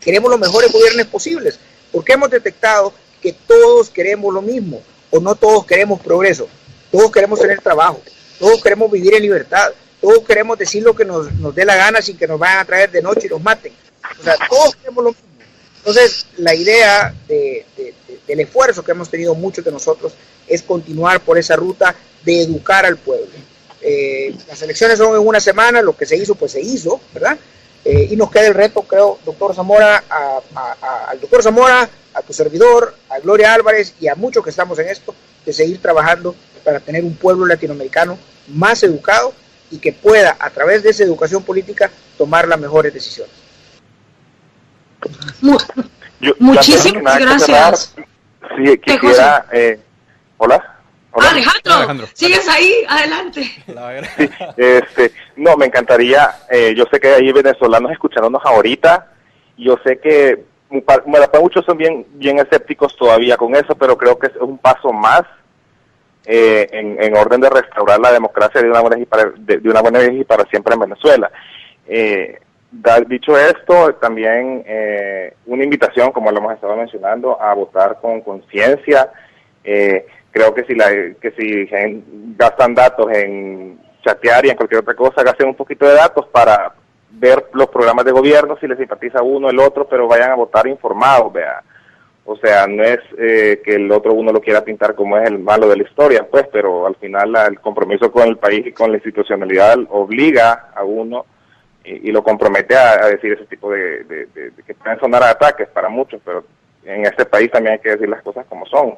Speaker 4: queremos los mejores gobiernos posibles, porque hemos detectado que todos queremos lo mismo, o no todos queremos progreso, todos queremos tener trabajo, todos queremos vivir en libertad, todos queremos decir lo que nos dé la gana sin que nos vayan a traer de noche y nos maten. O sea, todos queremos lo mismo. Entonces, la idea del esfuerzo que hemos tenido muchos de nosotros es continuar por esa ruta de educar al pueblo. Las elecciones son en 1 semana, lo que se hizo, pues se hizo, ¿verdad? Y nos queda el reto, creo, doctor Zamora, al doctor Zamora, a tu servidor, a Gloria Álvarez y a muchos que estamos en esto, de seguir trabajando para tener un pueblo latinoamericano más educado y que pueda, a través de esa educación política, tomar las mejores decisiones.
Speaker 3: Muchísimas gracias.
Speaker 8: Sí, quisiera... ¿Hola?
Speaker 3: Alejandro, sigues ahí, adelante.
Speaker 8: Sí, no, me encantaría, yo sé que hay venezolanos escuchándonos ahorita, yo sé que muchos son bien escépticos todavía con eso, pero creo que es un paso más en orden de restaurar la democracia de una buena vez y para siempre en Venezuela. Dicho esto, también una invitación, como lo hemos estado mencionando, a votar con conciencia. Creo que si gastan datos en chatear y en cualquier otra cosa, gasten un poquito de datos para ver los programas de gobierno, si les simpatiza uno el otro, pero vayan a votar informados, vea. O sea, no es que el otro uno lo quiera pintar como es el malo de la historia, pues, pero al final el compromiso con el país y con la institucionalidad obliga a uno y lo compromete a decir ese tipo de que pueden sonar a ataques para muchos, pero en este país también hay que decir las cosas como son.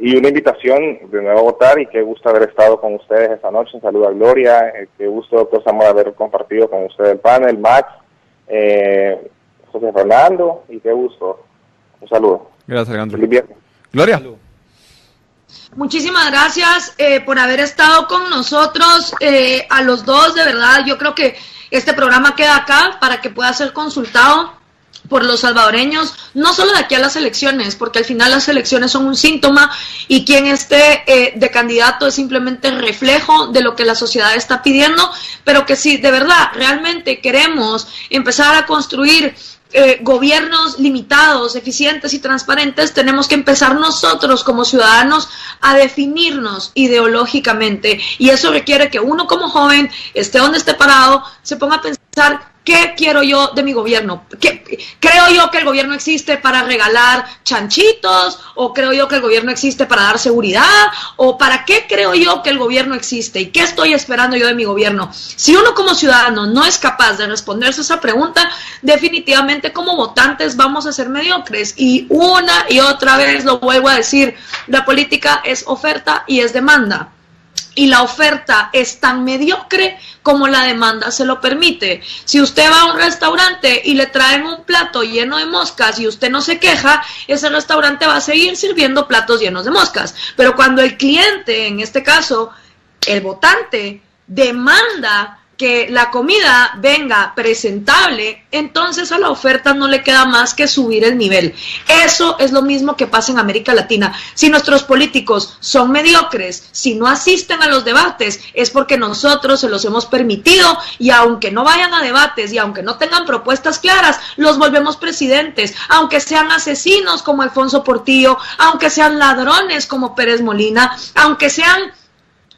Speaker 8: Y una invitación de nuevo a votar, y qué gusto haber estado con ustedes esta noche. Un saludo a Gloria, qué gusto, doctor Zamora, haber compartido con ustedes el panel, Max, José Fernando, y qué gusto. Un saludo.
Speaker 2: Gracias, Alejandro.
Speaker 8: Feliz viernes.
Speaker 2: Gloria.
Speaker 6: Salud.
Speaker 3: Muchísimas gracias por haber estado con nosotros, a los dos, de verdad. Yo creo que este programa queda acá para que pueda ser consultado por los salvadoreños, no solo de aquí a las elecciones, porque al final las elecciones son un síntoma y quien esté de candidato es simplemente reflejo de lo que la sociedad está pidiendo, pero que si de verdad realmente queremos empezar a construir gobiernos limitados, eficientes y transparentes, tenemos que empezar nosotros como ciudadanos a definirnos ideológicamente, y eso requiere que uno como joven, esté donde esté parado, se ponga a pensar: ¿qué quiero yo de mi gobierno? ¿Creo yo que el gobierno existe para regalar chanchitos? ¿O creo yo que el gobierno existe para dar seguridad? ¿O para qué creo yo que el gobierno existe? ¿Y qué estoy esperando yo de mi gobierno? Si uno como ciudadano no es capaz de responderse esa pregunta, definitivamente como votantes vamos a ser mediocres. Y una y otra vez lo vuelvo a decir, la política es oferta y es demanda. Y la oferta es tan mediocre como la demanda se lo permite. Si usted va a un restaurante y le traen un plato lleno de moscas y usted no se queja, ese restaurante va a seguir sirviendo platos llenos de moscas. Pero cuando el cliente, en este caso el votante, demanda que la comida venga presentable, entonces a la oferta no le queda más que subir el nivel. Eso es lo mismo que pasa en América Latina. Si nuestros políticos son mediocres, si no asisten a los debates, es porque nosotros se los hemos permitido, y aunque no vayan a debates y aunque no tengan propuestas claras, los volvemos presidentes, aunque sean asesinos como Alfonso Portillo, aunque sean ladrones como Pérez Molina, aunque sean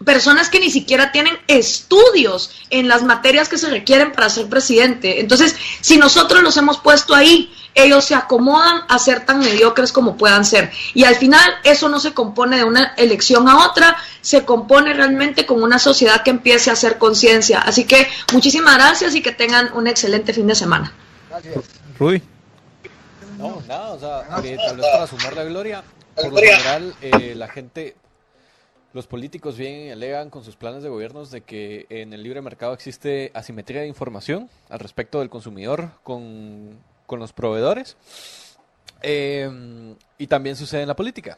Speaker 3: personas que ni siquiera tienen estudios en las materias que se requieren para ser presidente. Entonces, si nosotros los hemos puesto ahí, ellos se acomodan a ser tan mediocres como puedan ser. Y al final, eso no se compone de una elección a otra, se compone realmente con una sociedad que empiece a hacer conciencia. Así que, muchísimas gracias y que tengan un excelente fin de semana.
Speaker 4: Gracias.
Speaker 2: Rudy.
Speaker 6: No, nada, o sea, tal vez para sumar la Gloria, por lo general, la gente... Los políticos bien alegan con sus planes de gobiernos de que en el libre mercado existe asimetría de información al respecto del consumidor con los proveedores, y también sucede en la política.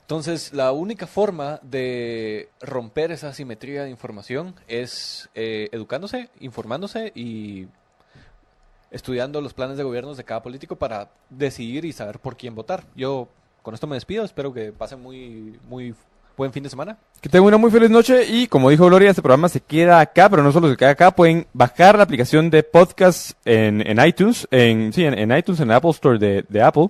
Speaker 6: Entonces, la única forma de romper esa asimetría de información es educándose, informándose y estudiando los planes de gobiernos de cada político para decidir y saber por quién votar. Yo con esto me despido, espero que pasen muy buen fin de semana.
Speaker 2: Que tengan una muy feliz noche, y como dijo Gloria, este programa se queda acá, pero no solo se queda acá, pueden bajar la aplicación de podcast en iTunes, en iTunes, en el Apple Store de Apple,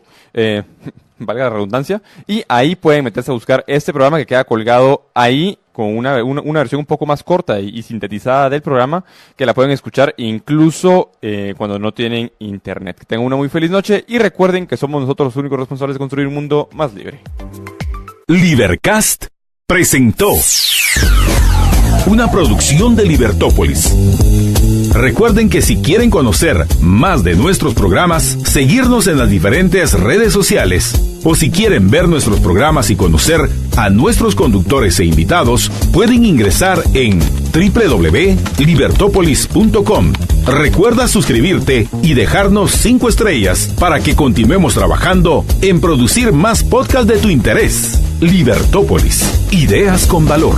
Speaker 2: valga la redundancia, y ahí pueden meterse a buscar este programa que queda colgado ahí con una versión un poco más corta y sintetizada del programa, que la pueden escuchar incluso cuando no tienen internet. Que tengan una muy feliz noche, y recuerden que somos nosotros los únicos responsables de construir un mundo más libre.
Speaker 1: Libercast presentó una producción de Libertópolis. Recuerden que si quieren conocer más de nuestros programas, seguirnos en las diferentes redes sociales, o si quieren ver nuestros programas y conocer a nuestros conductores e invitados, pueden ingresar en www.libertopolis.com. Recuerda suscribirte y dejarnos 5 estrellas para que continuemos trabajando en producir más podcasts de tu interés. Libertópolis, ideas con valor.